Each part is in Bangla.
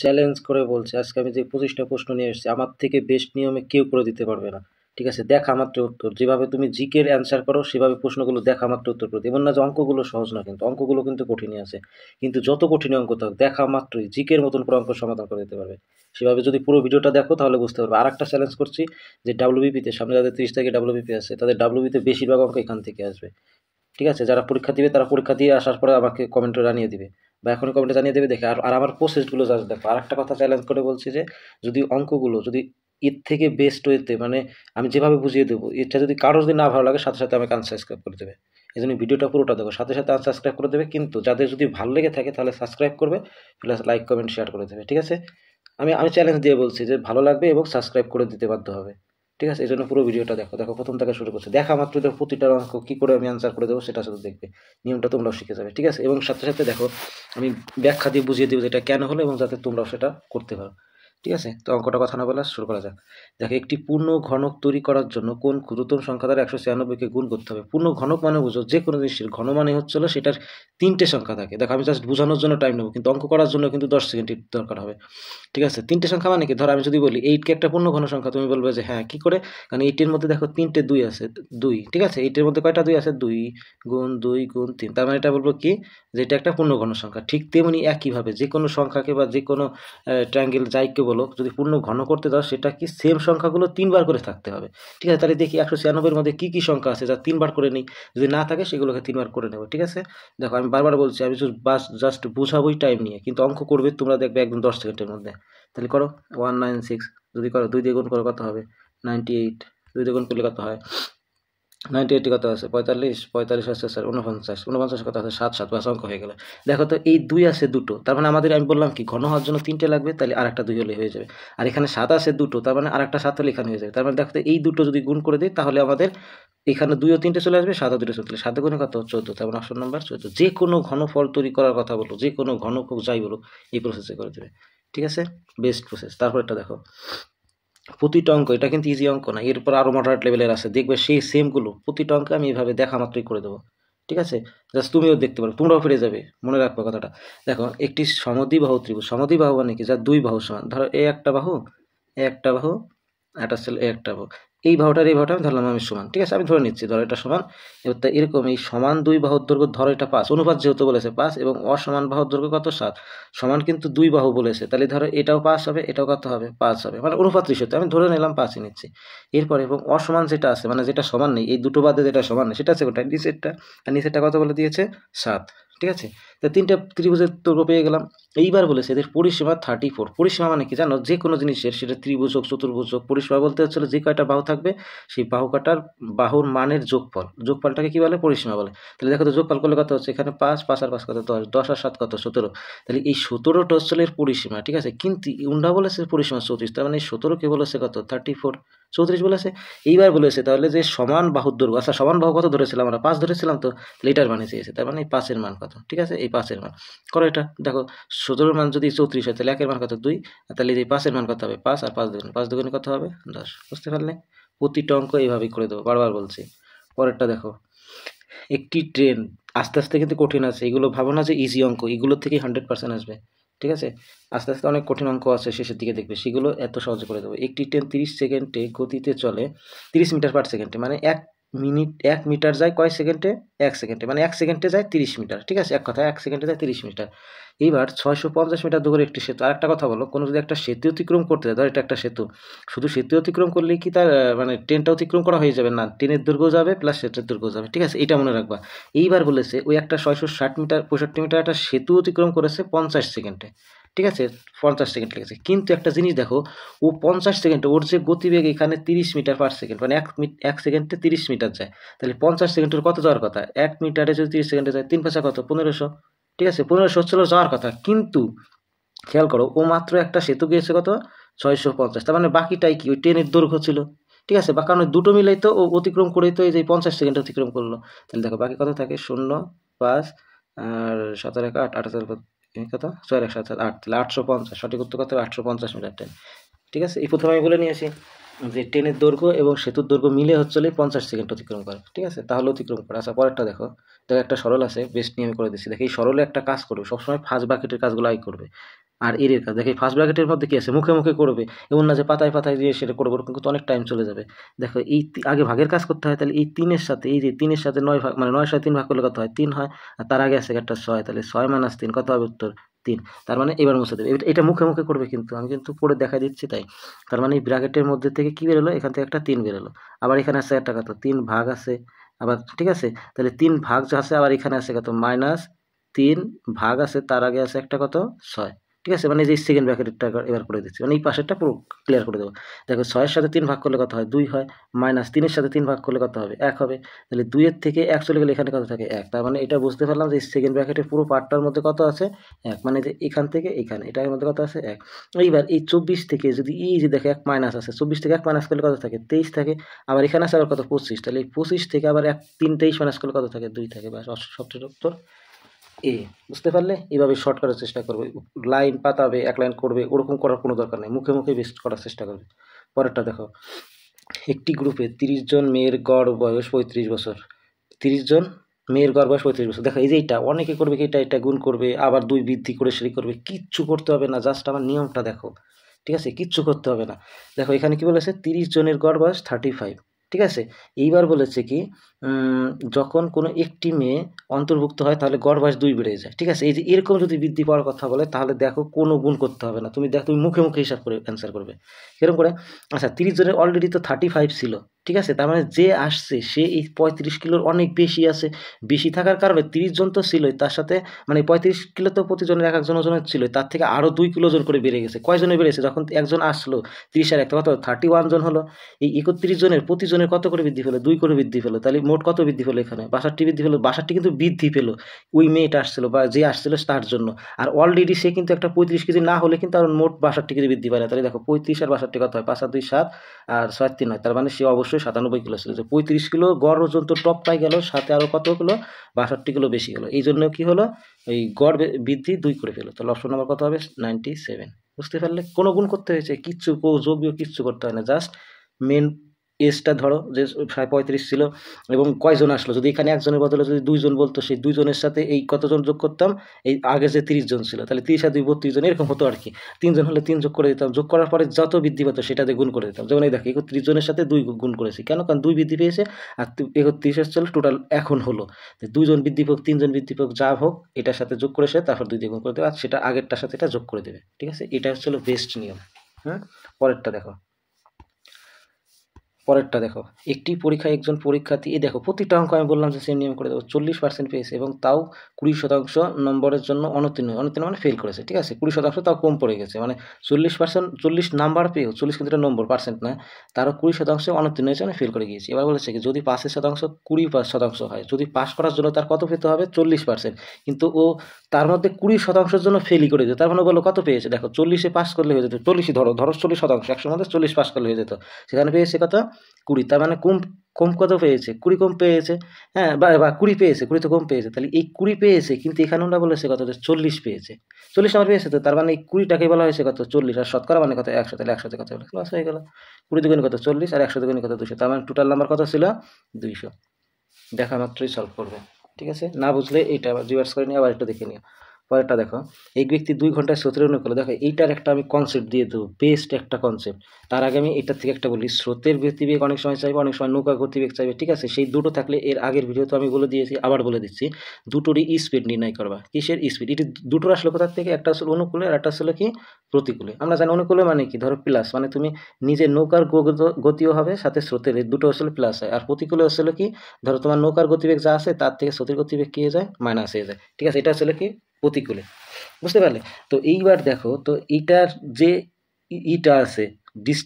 চ্যালেঞ্জ করে বলছে আজকে আমি যে 25টা প্রশ্ন নিয়ে এসেছি আমার থেকে বেস্ট নিয়মে কেউ করে দিতে পারবে না। ঠিক আছে, দেখা মাত্র উত্তর, যেভাবে তুমি জিকের অ্যান্সার করো সেভাবে প্রশ্নগুলো দেখা মাত্র উত্তর করে দিই। এমন না যে অঙ্কগুলো সহজ না, কিন্তু অঙ্কগুলো কিন্তু কঠিনই আছে, কিন্তু যত কঠিন অঙ্ক থাক দেখা মাত্রই জিকের মতন করে অঙ্ক সমাধান করে দিতে পারবে। সেভাবে যদি পুরো ভিডিওটা দেখো তাহলে বুঝতে পারবে। আর একটা চ্যালেঞ্জ করছি যে ডাব্লিউবিপিতে সামনে যাদের 30 তারিখে ডাব্লিউবিপি আছে তাদের ডাব্লিউবিতে বেশিরভাগ অঙ্ক এখান থেকে আসবে। ঠিক আছে, যারা পরীক্ষা দিবে তারা পরীক্ষা দিয়ে আসার পরে আমাকে কমেন্টে জানিয়ে দিবে, বা এখনই কমেন্টে জানিয়ে দেবে দেখে। আর আর আমার প্রসেসগুলো জাস্ট দেখো। আর একটা কথা চ্যালেঞ্জ করে বলছি যে যদি অঙ্কগুলো যদি এর থেকে বেস্ট ওয়েতে, মানে আমি যেভাবে বুঝিয়ে দেবো, এটা যদি কারোর যদি না ভালো লাগে সাথে সাথে আমাকে আনসাবস্ক্রাইব করে দেবে। এই জন্য ভিডিওটা পুরোটা দেখো, সাথে সাথে আনসাবস্ক্রাইব করে দেবে। কিন্তু যাদের যদি ভালো লেগে থাকে তাহলে সাবস্ক্রাইব করবে, প্লাস লাইক কমেন্ট শেয়ার করে দেবে। ঠিক আছে, আমি আমি চ্যালেঞ্জ দিয়ে বলছি যে ভালো লাগবে এবং সাবস্ক্রাইব করে দিতে বাধ্য হবে। ঠিক আছে, এই জন্য পুরো ভিডিওটা দেখো। দেখো প্রথম থেকে শুরু করছে, দেখা মাত্র দেখো প্রতিটা অঙ্ক কী করে আমি আনসার করে দেবো সেটা শুধু দেখবে, নিয়মটা তোমরাও শিখে যাবে। ঠিক আছে, এবং সাথে সাথে দেখো আমি ব্যাখ্যা দিয়ে বুঝিয়ে দেবো যে এটা কেন হলো, এবং যাতে তোমরাও সেটা করতে পারো। ঠিক আছে, তো অঙ্কটা কথা না বলে শুরু করা যাক। দেখো, একটি পূর্ণ ঘনক তৈরি করার জন্য কোন ক্ষুদ্রতম সংখ্যা দ্বারা 196কে গুণ করতে হবে। পূর্ণ ঘনক মানে বুঝো যে কোনো জিনিসের ঘন মানে হচ্ছিল সেটার 3টে সংখ্যা থাকে। দেখো আমি জাস্ট বোঝানোর জন্য টাইম নেবো, কিন্তু অঙ্ক করার জন্য কিন্তু 10 সেকেন্ড দরকার হবে। ঠিক আছে, 3টে সংখ্যা মানে কি? ধর আমি যদি বলি 8কে একটা পূর্ণ ঘন সংখ্যা, তুমি বলবে যে হ্যাঁ কি করে, কারণ 8 এর মধ্যে দেখো 3টে 2 আছে, 2। ঠিক আছে, 8 এর মধ্যে কয়টা 2 আছে? 2 গুণ 2 গুণ 3, তার মানে এটা বলবো কি যে এটা একটা পূর্ণ ঘন সংখ্যা। ঠিক তেমনি একইভাবে যে কোনো সংখ্যাকে বা যে কোনো ট্রায়াঙ্গেল যাইকে বলো, যদি পূর্ণ ঘন করতে দাও সেটা কি সেম সংখ্যাগুলো 3বার করে থাকতে হবে। ঠিক আছে, তাহলে দেখি 196 এর মধ্যে কি কি সংখ্যা আছে যা 3বার করে নিই, যদি না থাকে সেগুলোকে 3বার করে নেবো। ঠিক আছে, দেখো আমি বারবার বলছি আমি জাস্ট বোঝাবোই টাইম নিয়ে, কিন্তু অঙ্ক করবে তোমরা দেখবে একদম 10 সেকেন্ডের মধ্যে। তাহলে করো 196, যদি করো 2 দিয়ে গুণ করো কত হবে? 98, 2 দিয়ে গুণ করলে কত হয়? 98 কত আছে? 45, 45 আছে স্যার 49, 49 কত আছে? 7, 7, বাস অঙ্ক হয়ে গেল। দেখো তো এই 2 আছে দুটো, তার মানে আমাদের আমি বললাম কি ঘন হওয়ার জন্য 3টে লাগবে, তাহলে আরেকটা 2 হলে হয়ে যাবে। আর এখানে 7 আছে দুটো, তার মানে আরেকটা 7 হলে এখানে হয়ে যাবে। তার মানে দেখো তো এই দুটো যদি গুণ করে দিই তাহলে আমাদের এখানে 2 ও 3টে চলে আসবে, 7 ও 2টে চলে আসবে। 7 গুণে কত? 14, তার মানে অপশন নাম্বার 14। যে কোনো ঘনফল তৈরি করার কথা বলো, যে কোনো ঘনক হোক যাই বলো, এই প্রসেসে করে দেবে। ঠিক আছে, বেস্ট প্রসেস। তারপর এটা দেখো, প্রতিটা অঙ্ক, এটা কিন্তু ইজি অঙ্ক না, এরপর আরও মডারেট লেভেলের আছে, দেখবে সেই সেমগুলো প্রতিটা অঙ্কে আমি এইভাবে দেখা মাত্রই করে দেবো। ঠিক আছে, জাস্ট তুমিও দেখতে পারো, তোমরাও ফিরে যাবে, মনে রাখবে কথাটা। দেখো, একটি সমদ্বিবাহু ত্রিভুজ, সমদ্বিবাহু মানে কি? যার দুই বাহু সমান, ধরো এ একটা বাহু, এ একটা বাহু, এটা ছিল এ একটা বাহু, এই বাহুটার এই বাহুটা আমি ধরলাম আমি সমান। ঠিক আছে, আমি ধরে নিচ্ছি ধরো এটা সমান। এবার তা এরকম এই সমান দুই বাহুর দৈর্ঘ্য, ধরো এটা 5, অনুপাত যেহেতু বলেছে 5, এবং অসমান বাহুর দৈর্ঘ্য কত? 7। সমান কিন্তু দুই বাহু বলেছে, তাহলে ধরো এটাও 5 হবে, এটাও কত হবে? 5 হবে, মানে অনুপাত রেশিওতে আমি ধরে নিলাম 5ই নিচ্ছি। এরপরে এবং অসমান যেটা আছে, মানে যেটা সমান নেই, এই দুটো বাদে যেটা সমান নেই সেটা আছে কোনটা? নিচেরটা। আর নিচেরটা কত বলে দিয়েছে? 7। ঠিক আছে, তো 3টে ত্রিভুজের দৈর্ঘ্য পেয়ে গেলাম। এইবার বলেছে এদের পরিসীমা 34। পরিসীমা মানে কি জানো? যে কোনো জিনিসের, সেটা ত্রিভুজ হোক চতুর্ভুজ হোক, পরিসীমা বলতে হচ্ছিল যে কয়টা বাহু থাকবে সেই বাহু কাটার বাহুর মানের যোগফল, যোগফলটাকে কি বলে? পরিসীমা বলে। তাহলে দেখো তো যোগফল করলে কত হচ্ছে? এখানে 5, 5 আর 5 কত? 10, 10 আর 7 কত? 17। তাহলে এই 17টা হচ্ছে এর পরিসীমা। ঠিক আছে, কিন্তু উন্ডা বলেছে পরিসীমা 34, তার মানে এই 17কে বলেছে কত? 34, 34 বলেছে। এইবার বলেছে তাহলে যে সমান বাহুর দৈর্ঘ্য, আচ্ছা সমান বাহু কত ধরেছিলাম আমরা? 5 ধরেছিলাম, তো লিটার মানে চেয়েছে, তার মানে এই 5-এর মান কত? ঠিক আছে, এই 5-এর মান করো। এটা দেখো 17-এর মান যদি 34 হয় তাহলে 1-এর মান কত? 2, তাহলে এই 5-এর মান কত হবে? 5 আর 5 দুগুণ, 5 দুগুণে কত হবে? 10। বুঝতে পারলে? প্রতিটা অঙ্ক এইভাবেই করে দেবো, বারবার বলছি। পরেরটা দেখো, একটি ট্রেন, আস্তে আস্তে কিন্তু কঠিন আছে, এগুলো ভাবো না যে ইজি অঙ্ক, এগুলো থেকেই 100% আসবে। ঠিক আছে, আস্তে আস্তে অনেক কঠিন অঙ্ক আছে শেষের দিকে দেখবে, সেগুলো এত সহজে করে দেবো। একটি ট্রেন 30 সেকেন্ডে গতিতে চলে 30 মিটার পার সেকেন্ডে, মানে 1 মিটার যায় কয় সেকেন্ডে? 1 সেকেন্ডে, মানে 1 সেকেন্ডে যায় 30 মিটার। ঠিক আছে, এক কথা 1 সেকেন্ডে যায় 30 মিটার। এইবার 650 মিটার দূরে একটি সেতু, আর একটা কথা বলো, কোনো যদি একটা সেতু অতিক্রম করতে যায়, ধর এটা একটা সেতু, শুধু সেতু অতিক্রম করলেই কি তার মানে ট্রেনটা অতিক্রম করা হয়ে যাবে? না, ট্রেনের দৈর্ঘ্য যাবে প্লাস সেতুর দৈর্ঘ্য যাবে। ঠিক আছে, এটা মনে রাখবা। এইবার বলেছে ওই একটা 660 মিটার 65 মিটার একটা সেতু অতিক্রম করেছে 50 সেকেন্ডে। ঠিক আছে, 50 সেকেন্ড লেগেছে, কিন্তু একটা জিনিস দেখো, ও 50 সেকেন্ডে, ওর যে গতিবেগ এখানে 30 মিটার পার সেকেন্ড, মানে 1 সেকেন্ডে 30 মিটার যায়, তাহলে 50 সেকেন্ডের কত যাওয়ার কথা? 1 মিটারে যদি 30 সেকেন্ডে যায়, 3 পাঁচা কত? 1500। ঠিক আছে, 1500 হচ্ছিল যাওয়ার কথা, কিন্তু খেয়াল করো ও মাত্র একটা সেতু গিয়েছে কত? 650, তার মানে বাকিটাই কি ওই ট্রেনের দৈর্ঘ্য ছিল। ঠিক আছে, বা কারণ দুটো মিলেই তো ও অতিক্রম করেই তো এই যে 50 সেকেন্ড অতিক্রম করলো। তাহলে দেখো বাকি কত থাকে? 0, 5 আর 7 আর 1 8, 8 কত? 6 আর 1 7, 8, তাহলে 850। সঠিক উত্তর কত? 850 মিটার ট্রেন। ঠিক আছে, এই প্রথমে আমি বলে নিয়েছি যে ট্রেনের দৈর্ঘ্য এবং সেতুর দৈর্ঘ্য মিলে হচ্ছে 50 সেকেন্ড অতিক্রম করে। ঠিক আছে, তাহলে অতিক্রম করে। আচ্ছা পরেরটা দেখো, তো একটা সরল আছে, বেস্ট নিয়মে করে দিচ্ছি। দেখো এই সরলে একটা কাজ করবে, সবসময় ফার্স্ট ব্র্যাকেটের কাজগুলো আই করবে। আর এর কাজ দেখো, এই ফার্স্ট ব্র্যাকেটের মধ্যে কি আছে, মুখে মুখে করবে, এমন না যে পাতায় পাতায় দিয়ে সেটা করবো, ওরকম কিন্তু অনেক টাইম চলে যাবে। দেখো এই আগে ভাগের কাজ করতে হয়, তাহলে এই তিনের সাথে, এই যে তিনের সাথে 9 ভাগ, মানে 9 সাথে 3 ভাগ করলে কত হয়, 3 হয়। আর তার আগে আছে একটা 6, তাহলে 6 - 3 কত হবে উত্তর 3। তার মানে এবার মুছে দেবে, এটা মুখে মুখে করবে, কিন্তু আমি কিন্তু পড়ে দেখা দিচ্ছি তাই। তার মানে এই ব্র্যাকেটের মধ্যে থেকে কি বেরোলো, এখান থেকে একটা 3 বেরোলো। আবার এখানে আছে একটা কত 3 ভাগ আছে, আবার ঠিক আছে, তাহলে 3 ভাগ যা আছে, আবার এখানে আছে কত -3 ভাগ আছে, তার আগে আছে একটা কত 6। ঠিক আছে, মানে যে সেকেন্ড ব্র্যাকেটটা এবার করে দিচ্ছি, মানে এই পাশেরটা পুরো ক্লিয়ার করে দেবো। দেখো 6-এর সাথে 3 ভাগ করলে কত হয়, 2 হয়, -3-এর সাথে 3 ভাগ করলে কত হবে, 1 হবে। তাহলে 2-এর থেকে 1 চলে গেলে এখানে কত থাকে, 1। তার মানে এটা বুঝতে পারলাম যে সেকেন্ড ব্র্যাকেটের পুরো পার্টটার মধ্যে কত আছে, 1। মানে যে এখান থেকে এখানে এটার মধ্যে কত আছে, 1। এইবার এই 24 থেকে যদি এই যে দেখো 1 মাইনাস আছে, 24 থেকে 1 মাইনাস করলে কত থাকে, 23 থাকে। আবার এখানে আছে আবার কত 25, তাহলে এই 25 থেকে আবার 3 23 মাইনাস করলে কত থাকে, 2 থাকে। ব্যাস, সবচেয়ে উত্তর এ। বুঝতে পারলে, এইভাবে শর্ট করার চেষ্টা করবে, লাইন পাতাবে, এক লাইন করবে, ওরকম করার কোনো দরকার নেই, মুখে মুখে বেস্ট করার চেষ্টা করবে। পরেরটা দেখো, একটি গ্রুপে 30 জন মেয়ের গড় বয়স 35 বছর। 30 জন মেয়ের গড় বয়স 35 বছর। দেখো এই যে এটা অনেকে করবে কি, এটা গুণ করবে, আবার 2 বৃদ্ধি করে সেটি করবে, কিচ্ছু করতে হবে না, জাস্ট আমার নিয়মটা দেখো। ঠিক আছে, কিচ্ছু করতে হবে না। দেখো এখানে কি বলেছে, 30 জনের গড় বয়স 35। ঠিক আছে, এইবার বলেছে কি, যখন কোনো একটি মেয়ে অন্তর্ভুক্ত হয় তাহলে গড় বয়স 2 বেড়ে যায়। ঠিক আছে, এই যে এরকম যদি বৃদ্ধি পাওয়ার কথা বলে, তাহলে দেখো কোনো গুণ করতে হবে না, তুমি দেখো তুমি মুখে মুখে হিসাব করে অ্যান্সার করবে। কিরকম করে, আচ্ছা 30 জনের অলরেডি তো 35 ছিল। ঠিক আছে, তার মানে যে আসছে সে এই 35 কিলোর অনেক বেশি আছে। বেশি থাকার কারণে 30 জন তো ছিলই, তার সাথে মানে 35 কিলো তো প্রতিজনের এক একজন ওজনের ছিল, তার থেকে আরও 2 কিলো ওজন করে বেড়ে গেছে। কয়জনে বেড়েছে, যখন একজন আসলো 30 আর একটা কত 31 জন হলো। এই 31 জনের প্রতিজনের কত করে বৃদ্ধি পেলো, 2 করে বৃদ্ধি পেলো, তাহলে মোট কত বৃদ্ধি পেলো, এখানে 62 বৃদ্ধি পেলো। 62 কিন্তু বৃদ্ধি পেলো ওই মেয়েটা আসছিল বা যে আসছিল তার জন্য। আর অলরেডি সে কিন্তু একটা 35 কেজি না হলে কিন্তু আর মোট 62 কেজি বৃদ্ধি পায় না। তাহলে দেখো 35 আর 62 কত হয়, 5 আর 2 7 আর 6 আর 3 হয়, তার মানে সে অবশ্যই 97 কিলো ছিল। যে 35 কিলো গড় ওজন তো টপ পাই গেল, সাথে আরও কত কিলো 62 কিলো বেশি গেলো, এই জন্য কি হলো, এই গড় বৃদ্ধি 2 করে ফেলো। তাহলে অপশন নাম্বার কত হবে 97। বুঝতে পারলে, কোনো গুণ করতে হয়েছে কিচ্ছু, যোগ বিয়োগ কিচ্ছু করতে হয় না, জাস্ট মেন এজটা ধরো যে 35 ছিল এবং কয়জন আসলো, যদি এখানে একজনের বদলে যদি 2 জন বলতো, সেই 2 জনের সাথে এই কতজন যোগ করতাম, এই আগে যে 30 জন ছিল, তাহলে 30 আর 2 32 জন এরকম হতো আর কি। 3 জন হলে 3 যোগ করে দিতাম, যোগ করার পরে যত বৃদ্ধি পেতো সেটাতে গুণ করে দিতাম। যেমন এই দেখো 31 জনের সাথে 2 গুণ করেছি, কেন, কারণ 2 বৃদ্ধি পেয়েছে আর 31 আসছিল টোটাল এখন হলো। 2 জন বৃদ্ধি পাক 3 জন বৃদ্ধি পাক যা হোক, এটার সাথে যোগ করে সে তারপর 2 দিয়ে গুণ করে দেবে, আর সেটা আগেরটার সাথে এটা যোগ করে দেবে। ঠিক আছে, এটা হচ্ছিল বেস্ট নিয়ম। পরেরটা দেখো, পরেরটা দেখো, একটি পরীক্ষায় একজন পরীক্ষার্থী, এই দেখো প্রতিটা অঙ্ক আমি বললাম যে সেম নিয়ম করে দেবো, 40% পেয়েছে এবং তাও 20% নম্বরের জন্য অনুত্তীর্ণ মানে ফেল করেছে। ঠিক আছে, 20% তাও কম পড়ে গেছে, মানে 40%, 40 নাম্বার পেয়েও, 40 কিন্তু এটা নম্বর, পার্সেন্ট না, তারও 20% অনুত্তীর্ণ হয়েছে, মানে ফেল করে গিয়েছে। এবার বলেছে কি, যদি পাসের শতাংশ 20% হয়, যদি পাস করার জন্য তার কত পেতে হবে 40%, কিন্তু ও তার মধ্যে 20%-র জন্য ফেলই করে দিত। তার মানে বলো কত পেয়েছে, দেখো 40-এ পাস করলে হয়ে যেত, 40-ই ধরো 40%, 100 মধ্যে 40 পাস করলে হয়ে যেত, সেখানে পেয়েছে কত 20। তার মানে কম, কম কত পেয়েছে, 20 কম পেয়েছে। হ্যাঁ, বা 20 পেয়েছে, 20 তো কম পেয়েছে, তাহলে এই 20 পেয়েছে, কিন্তু এখানে ওরা বলেছে কত, 40 পেয়েছে, 40 নাম্বার পেয়েছে। তো তার মানে এই 20টাকে বলা হয়েছে কত 40, আর শতকরা মানে কত 100, তাহলে 100 কত হলো, ক্লাস হয়ে গেল। 20 দুগুণে কত 40, আর 100 দুগুণে কত 200, তার মানে টোটাল নাম্বার কত ছিল 200। দেখা মাত্রই সলভ করবে। ঠিক আছে, না বুঝলে এইটা আবার রিভার্স করে নিয়ে আবার একটু দেখে নিও। পরেরটা দেখো, এক ব্যক্তি 2 ঘন্টায় স্রোতের অনুকূলে, দেখো এইটার একটা আমি কনসেপ্ট দিয়ে দেবো, বেস্ট একটা কনসেপ্ট। তার আগে আমি এটার থেকে একটা বলি, স্রোতের গতিবেগ অনেক সময় চাইবে, অনেক সময় নৌকা গতিবেগ চাইবে। ঠিক আছে, সেই দুটো থাকলে, এর আগের ভিডিও তো আমি বলে দিয়েছি, আবার বলে দিচ্ছি, দুটোরই স্পিড নির্ণয় করবা। কিসের স্পিড, এটি দুটোর আসলে কোথার থেকে, একটা আসলে অনুকূলে আর একটা আসলে কি প্রতিকূলে। আমরা জানি অনুকূলে মানে কি, ধরো প্লাস, মানে তুমি নিজের নৌকার গতিও হবে, সাথে স্রোতের, দুটো আসলে প্লাস হয়। আর প্রতিকূলে আসলে কি, ধরো তোমার নৌকার গতিবেগ যা আছে তার থেকে স্রোতের গতিবেগ কি হয়ে যায়, মাইনাস হয়ে যায়। ঠিক আছে, এটা আসলে কি প্রতিকূলে। বুঝতে পারলে, তো এইবার দেখো তো এইটার যে ইটা আছে,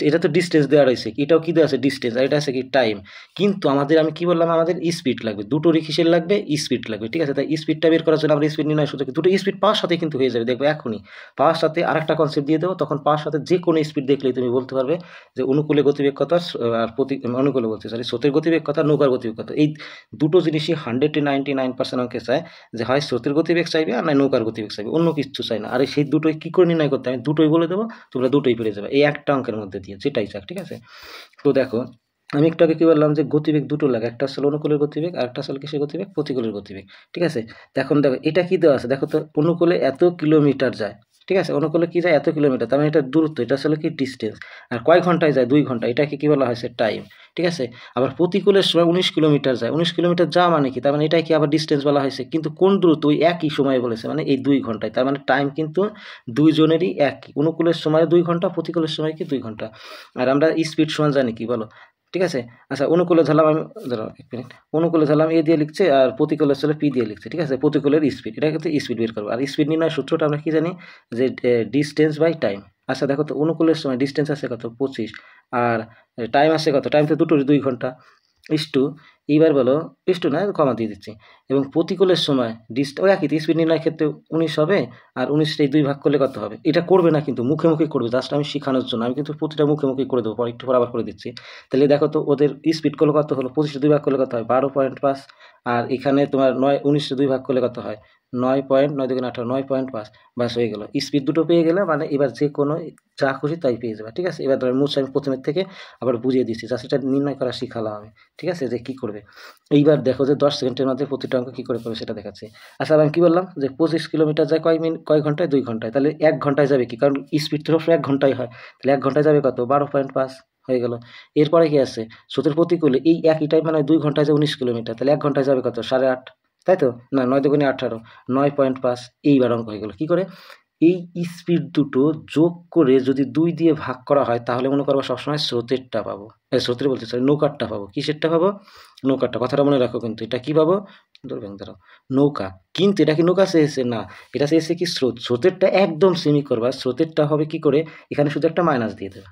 এটা তো ডিস্টেন্স দেওয়া রয়েছে, এটাও কি দেওয়া আছে ডিস্টেন্স, আর এটা আছে কি টাইম। কিন্তু আমাদের, আমি কি বললাম, আমাদের স্পিড লাগবে, দুটোরই কিসের লাগবে, স্পিড লাগবে। ঠিক আছে, তাই স্পিডটা বের করার জন্য আমরা স্পিড নির্ণয় সূত্র, দুটো স্পিড পাওয়ার সাথে কিন্তু হয়ে যাবে। দেখবে এখনই পাওয়ার সাথে আরেকটা কনসেপ্ট দিয়ে দেবো, তখন পাওয়ার সাথে যে কোনো স্পিড দেখলেই তুমি বলতে পারবে যে অনুকূলে গতিবেগ কত, আর অনুকূলে বলতে সরি স্রোতের গতিবেগ কত, নৌকার গতিবেগ কত। এই দুটো জিনিসই 199% অঙ্কে চায় যে হয় স্রোতের গতিবেগ চাইবে আর নয় নৌকার গতিবেগ চাইবে, অন্য কিছু চাই না। আর সেই দুটোই কী করে নির্ণয় করতে, আমি দুটোই বলে দেবো, তোমরা দুটোই পেরে যাবে এই একটা অঙ্কের মধ্যে দিয়ে, যেটাই চাক। ঠিক আছে, তো দেখো আমি একটু আগে কি বললাম যে গতিবেগ দুটো লাগে, একটা আসলে অনুকূলের গতিবেগ আর একটা আসলে কিসের গতিবেগ, প্রতিকূলের গতিবেগ। ঠিক আছে, এখন দেখো এটা কি দেওয়া আছে, দেখো তো অনুকূলে এত কিলোমিটার যায়, ঠিক আছে, অনুকূলে কি যায় এত কিলোমিটার, তার মানে এটা দূরত্ব, এটা আসলে কি ডিস্টেন্স। আর কয় ঘন্টায় যায়, 2 ঘন্টা, এটাকে কি বলা হয়েছে টাইম। ঠিক আছে, আবার প্রতিকূলের সময় 19 কিলোমিটার যায়, 19 কিলোমিটার যা মানে কি, তার মানে এটাই কি আবার ডিস্টেন্স বলা হয়েছে, কিন্তু কোন দূরত্ব ওই একই সময়ে বলেছে, মানে এই 2 ঘন্টায়, তার মানে টাইম কিন্তু দুইজনেরই একই, অনুকূলের সময় 2 ঘন্টা, প্রতিকূলের সময় কি 2 ঘন্টা। আর আমরা স্পিড সমান জানি কি বলো, ঠিক আছে। আচ্ছা অনুকূলে ধরলাম আমি, ধরো 1 মিনিট, অনুকূলে ধরলাম এ দিয়ে লিখছে আর প্রতিকূলে ছিল পি দিয়ে লিখছে, ঠিক আছে, প্রতিকূলের স্পিড, এটা কিন্তু স্পিড বের করবো। আর স্পিড নির্ণয় সূত্রটা আমরা কি জানি, যে ডিস্টেন্স বাই টাইম। আচ্ছা দেখো তো অনুকূলের সময় ডিস্টেন্স আছে কত 25, আর টাইম আছে কত, টাইম তো দুটোরই 2 ঘন্টা, ইস্টু, এইবার বলো ইস্টু না কমা দিয়ে দিচ্ছি, এবং প্রতিকূলের সময় ওই একই স্পিড নির্ণয়ের ক্ষেত্রে 19 হবে, আর 19টাই 2 ভাগ করলে কত হবে, এটা করবে না কিন্তু মুখে মুখে করবে, জাস্ট আমি শেখানোর জন্য, আমি কিন্তু প্রতিটা মুখে মুখে করে দেবো, পরে একটু পর আবার করে দিচ্ছি। তাহলে দেখো তো ওদের স্পিড করলে কত হলো, 25 2 ভাগ করলে কত হয় 12.5, আর এখানে তোমার 19 2 ভাগ করলে কত হয় 9.9 2 18 9.5, বাস হয়ে গেল, স্পিড দুটো পেয়ে গেলে মানে এবার যে কোনো যা খুশি তাই পেয়ে যাবে। ঠিক আছে, এবার ধরো মুছ আমি প্রথমের থেকে আবার বুঝিয়ে দিচ্ছি, জাস্ট এটা নির্ণয় করা শিখালাম আমি, ঠিক আছে, যে কি করবে। এইবার দেখো যে 10 সেকেন্ডের মধ্যে প্রতিটা অঙ্ক কি করে করবে সেটা দেখাচ্ছি। আচ্ছা আমি কি বললাম যে 25 কিলোমিটার যায় কয় ঘন্টায়, 2 ঘন্টায়, তাহলে 1 ঘন্টায় যাবে কি, কারণ স্পিড তো সবসময় 1 ঘন্টায় হয়, তাহলে 1 ঘন্টায় যাবে কত 12.5 হয়ে গেল। এরপরে কি আছে, স্রোতের প্রতিকূলে এই একই টাইম মানে 2 ঘন্টায় যায় 19 কিলোমিটার, তাহলে 1 ঘন্টায় যাবে কত 8.5, তাই তো না, 9 2 18 9.5। এইবার অঙ্ক হয়ে গেল কি করে, এই স্পিড দুটো যোগ করে যদি 2 দিয়ে ভাগ করা হয় তাহলে মনে করবো সবসময় স্রোতেরটা পাবো, স্রোতের বলতে চাই নৌকারটা পাবো, কিসেরটা পাবো, নৌকারটা, কথাটা মনে রাখো কিন্তু, এটা কি পাবো, ধরো নৌকা, কিন্তু এটা কি নৌকা চেয়েছে না, এটা চেয়েছে কি স্রোত, স্রোতেরটা একদম সেমি করবা, স্রোতেরটা হবে কি করে, এখানে শুধু একটা মাইনাস দিয়ে দেবে,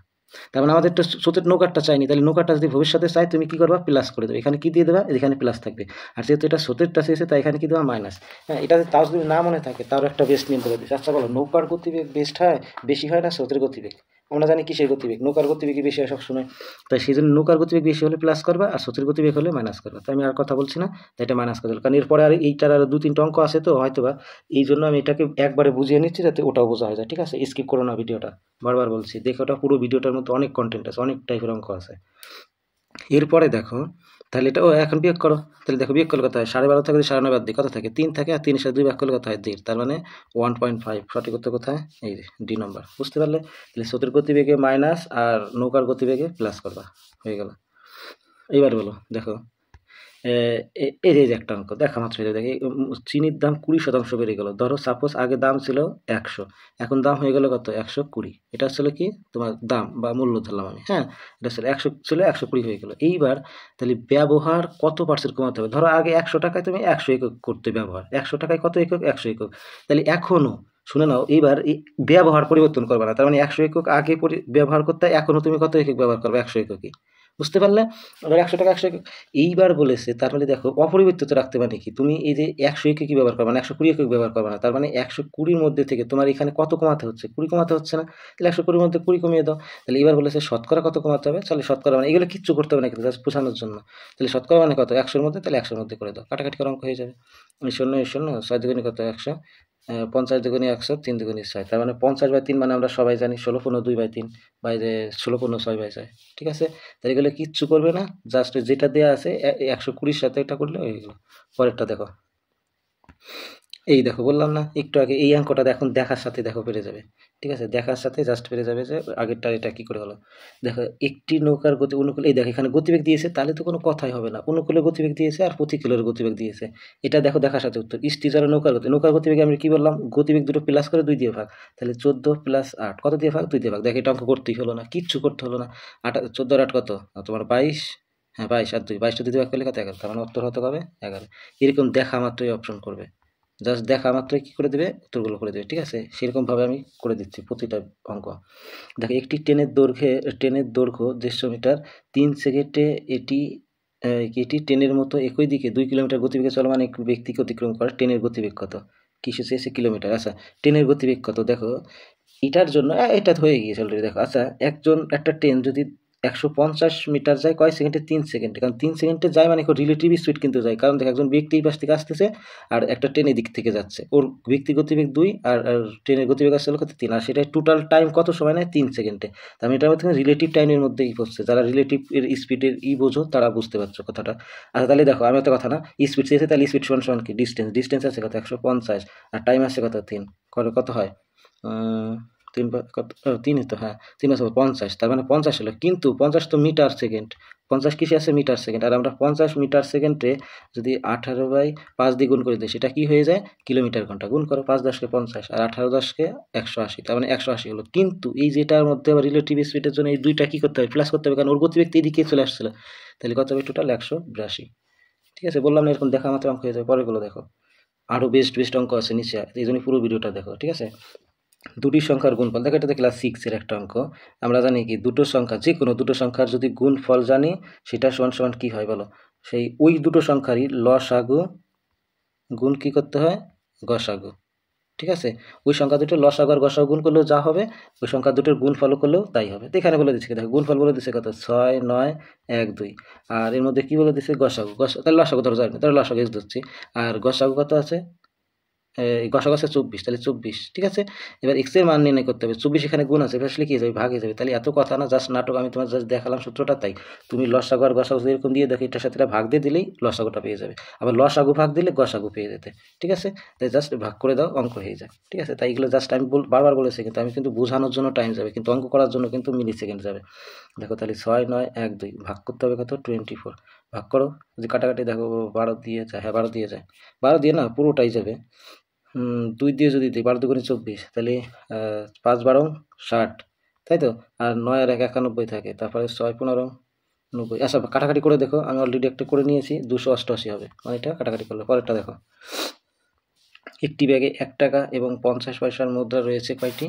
তার মানে আমাদের তো স্রোতের নৌকারটা চাইনি, তাহলে নৌকারটা যদি ভবিষ্যতে চাই তুমি কি করবা, প্লাস করে দেবে, এখানে কি দিয়ে দেবা, এখানে প্লাস থাকবে। আর যেহেতু এটা স্রোতেরটা চেয়েছে তাই এখানে কি দেওয়া মাইনাস। হ্যাঁ, এটা তাও যদি না মনে থাকে তার একটা বেস্ট নিয়ম বলে দিচ্ছি। আচ্ছা বলো নৌকার গতিবেগ বেস্ট হয়, বেশি হয় না স্রোতের গতিবেগ, আমরা জানি কিসের গতিবেগ, নৌকার গতিবেগই বেশি হয় সবসময়, তাই সেই জন্য নৌকার গতিবেগ বেশি হলে প্লাস করবা আর স্রোতের গতিবেগ হলে মাইনাস করবা। তাই আমি আর কথা বলছি না, তাই এটা মাইনাস করে দিল, কারণ এরপরে আর এইটার আর 2 3টা অঙ্ক আছে তো হয়তো বা, এই জন্য আমি এটাকে একবারে বুঝিয়ে নিচ্ছি যাতে ওটাও বোঝা হয়ে যায়। ঠিক আছে, স্কিপ করো না ভিডিওটা, বারবার বলছি দেখো, ওটা পুরো ভিডিওটার মধ্যে অনেক কন্টেন্ট আছে, অনেক টাইপের অঙ্ক আছে। এরপরে দেখো, তাহলে এটা ও এখন বিয়োগ করো, তাহলে দেখো বিয়োগ করলে কত হয়, 12.5 থেকে 9.5 বাদ দিই কত থাকে 3 থাকে, আর 3 সাথে 2 ভাগ করলে কত হয় 1.5, তার মানে 1.5, সঠিক উত্তর কোথায়, এই যে ডি নম্বর। বুঝতে পারলে, তাহলে স্রোতের গতিবেগে মাইনাস আর নৌকার গতিবেগে প্লাস করবা, হয়ে গেল। এইবার বলো দেখো, এই যে একটা অঙ্ক দেখা মাত্র দেখি, চিনির দাম 20% বেড়ে গেল, ধরো সাপোজ আগে দাম ছিল 100, এখন দাম হয়ে গেল কত 120, এটা আসলে কি তোমার দাম বা মূল্য ধরলাম আমি, হ্যাঁ, এটা আসলে 100 ছিল 120 হয়ে গেল। এইবার তাহলে ব্যবহার কত পার্সেন্ট কমাতে হবে, ধরো আগে 100 টাকায় তুমি 100 একক করতে ব্যবহার, 100 টাকায় কত একক 100 একক, তাহলে এখনো শুনে নাও, এইবার এই ব্যবহার পরিবর্তন করবে না, তার মানে 100 একক আগে ব্যবহার করতে, এখনো তুমি কত একক ব্যবহার করবে 100 এককই। বুঝতে পারলে, এবার 100 টাকা 100 একক, এইবার বলেছে তার মানে দেখো অপরিবর্তিত রাখতে মানে কি, তুমি এই যে 100 একক কি ব্যবহার করবে না, 120 একক ব্যবহার করবে না, তার মানে 120-র মধ্যে থেকে তোমার এখানে কত কমাতে হচ্ছে, 20 কমাতে হচ্ছে না, তাহলে 120-র মধ্যে 20 কমিয়ে দাও। তাহলে এবার বলেছে শতকরা কত কমাতে হবে, তাহলে শতকরা মানে এগুলো কিচ্ছু করতে হবে না কিন্তু জাস্ট বোঝানোর জন্য, তাহলে শতকরা মানে কত 100-র মধ্যে, তাহলে 100-র মধ্যে করে দাও, কাটাকাটি করে অঙ্ক হয়ে যাবে। শূন্য 6 দুগুণে কত 100, 50 দুগুণে 100, 3 দুগুণে 6, তার মানে 50/3 মানে আমরা সবাই জানি 16 15 2/3, বাইরে 16 15 6/6। ঠিক আছে, তাহলে এগুলো কিচ্ছু করবে না, জাস্ট যেটা দেওয়া আছে 120-র সাথে এটা করলে হয়ে গেল। পরেরটা দেখো, এই দেখো বললাম না একটু আগে, এই অঙ্কটা এখন দেখার সাথে দেখো পেরে যাবে। ঠিক আছে, দেখার সাথে জাস্ট পেরে যাবে যে আগেরটা এটা কি করে হলো। দেখো একটি নৌকার গতি অনুকূলে, এই দেখো এখানে গতিবেগ দিয়েছে, তাহলে তো কোনো কথাই হবে না, অনুকূলে গতিবেগ দিয়েছে আর প্রতিকূলের গতিবেগ দিয়েছে, এটা দেখো দেখার সাথে উত্তর। স্থির নৌকার গতি, নৌকার গতিবেগে আমি কি বললাম, গতিবেগ দুটো প্লাস করে 2 দিয়ে ভাগ, তাহলে 14 + 8 কত দিয়ে ভাগ 2 দিয়ে ভাগ, দেখো এটা অঙ্ক করতেই হলো না, কিচ্ছু করতে হলো না। 14 আর 8 কত তোমার 22, হ্যাঁ 22 আর 2, 22টা 2 দিয়ে ভাগ করলে কত 11, তার মানে উত্তর হতে হবে 11। এরকম দেখা মাত্রই অপশন করবে, জাস্ট দেখা মাত্রই কী করে দেবে, উত্তরগুলো করে দেবে। ঠিক আছে, সেরকমভাবে আমি করে দিচ্ছি প্রতিটা অঙ্ক। দেখো একটি ট্রেনের দৈর্ঘ্য 150 মিটার, 3 সেকেন্ডে এটি ট্রেনের মতো একই দিকে 2 কিলোমিটার গতিবেগে চলমান এক ব্যক্তিকে অতিক্রম করে, ট্রেনের গতিবেগ কত, কিসে চেয়েছে কিলোমিটার। আচ্ছা ট্রেনের গতিবেগ কত, দেখো এটার জন্য এটা হয়ে গিয়েছে অলরেডি। দেখো আচ্ছা একটা ট্রেন যদি 150 মিটার যায় কয় সেকেন্ডে? 3 সেকেন্ডে। কারণ 3 সেকেন্ডে যায় মানে রিলেটিভ স্পিড কিন্তু যায়। কারণ দেখ একজন ব্যক্তি এই পাশ থেকে আসতেছে আর একটা ট্রেন এদিক থেকে যাচ্ছে। ওর ব্যক্তির গতিবেগ 2 আর ট্রেনের গতিবেগ আসলে কত? 3। আর সেটা টোটাল টাইম কত সময় নেয়? 3 সেকেন্ডে। তার মানে এটার মধ্যে রিলেটিভ টাইমের মধ্যেই পড়ছে। যারা রিলেটিভ এর স্পিডের বোঝো তারা বুঝতে পারছো কথাটা। আচ্ছা তাহলে দেখো আমি একটা কথা না, স্পিড চেয়েছে তাহলে স্পিড সমান কি? ডিস্টেন্স আছে কত? 150 আর টাইম আছে কত? 3। কত হয়? 3 কত? 3 তো, হ্যাঁ 3 আছে 50। তার মানে 50 হলো, কিন্তু 50 তো মিটার সেকেন্ড, 50 কিসে আছে? Metre second. আর আমরা 50 মিটার সেকেন্ডে যদি 18/5 দিয়ে গুণ করে দিই সেটা কি হয়ে যায়? কিলোমিটার ঘন্টা। গুণ করো 5 10 কে 50 আর 18 10 কে 180, তার মানে 180 হলো। কিন্তু এই যেটার মধ্যে আবার রিলেটিভ স্পিডের জন্য এই দুইটা কি করতে হবে? প্লাস করতে হবে, কারণ ওর গতিবেগ এদিকে চলে আসছিল। তাহলে কত হবে? টোটাল 182। ঠিক আছে, বললাম না এরকম দেখা মাত্র অঙ্ক হয়ে যাবে। পরেরগুলো দেখো, আরও বেস্ট অঙ্ক আছে নিচে, এই জন্য পুরো ভিডিওটা দেখো। ঠিক আছে, দুটি সংখ্যার গুণফল দেখো, এটা ক্লাস 6 এর একটা অঙ্ক। আমরা জানি কি দুটো সংখ্যা, যে কোনো দুটো সংখ্যার যদি গুণফল জানি সেটা সমান সমান কি হয় বলো? সেই ওই দুটো সংখ্যারই লসাগু গুণ কি করতে হয়? গসাগু। ঠিক আছে, ওই সংখ্যা দুটো লসাগু আর গসাগু গুণ করলেও যা হবে ওই সংখ্যা দুটোর গুণফল করলেও তাই হবে। তো এখানে বলে দিচ্ছে, দেখো গুণফল বলে দিচ্ছে কত? 6 9 1 2। আর এর মধ্যে কি বলে দিচ্ছে? গসাগু। তাহলে লসাগু ধরো যাবে, তাহলে লসাগু এক্স ধরছি। আর গসাগু কত আছে? গসাগু আছে 24, তাহলে 24। ঠিক আছে, এবার এক্স এর মান নির্ণয় করতে হবে। 24 এখানে গুণ আছে, আসলে কি হয়ে যাবে? ভাগ হয়ে যাবে। তাহলে এত কথা না, জাস্ট নাটক, আমি তোমার জাস্ট দেখালাম সূত্রটা। তাই তুমি লসাগু আর গসাগু এরকম দিয়ে দেখো, এটার সাথে এটা ভাগ দিয়ে দিলেই লসাগুটা পেয়ে যাবে, আবার লসাগু ভাগ দিলে গসাগু পেয়ে যেতে। ঠিক আছে, তাই জাস্ট ভাগ করে দাও, অঙ্ক হয়ে যায়। ঠিক আছে, তাই এগুলো জাস্ট আমি বারবার বলেছি, কিন্তু আমি কিন্তু বোঝানোর জন্য টাইম যাবে, কিন্তু অঙ্ক করার জন্য কিন্তু মিলি সেকেন্ড যাবে। দেখো তাহলে 6 9 1 2 ভাগ করতে হবে কত? 24। ভাগ করো, যদি কাটাকাটি দেখো 12 দিয়ে যায়, হ্যাঁ 12 দিয়ে যায়, 12 দিয়ে না পুরোটাই যাবে। 2 দিয়ে যদি দিই, 12 দুগুণে 24, তাহলে 5 12 60, তাই তো। আর 9 আর 1 91 থাকে, তারপরে 6 15 90। আচ্ছা কাটাকাটি করে দেখো, আমি অলরেডি একটা করে নিয়েছি, 288 হবে, মানে এটা কাটাকাটি করলে। পরেরটা দেখো, একটি ব্যাগে 1 টাকা এবং 50 পয়সার মুদ্রা রয়েছে কয়টি?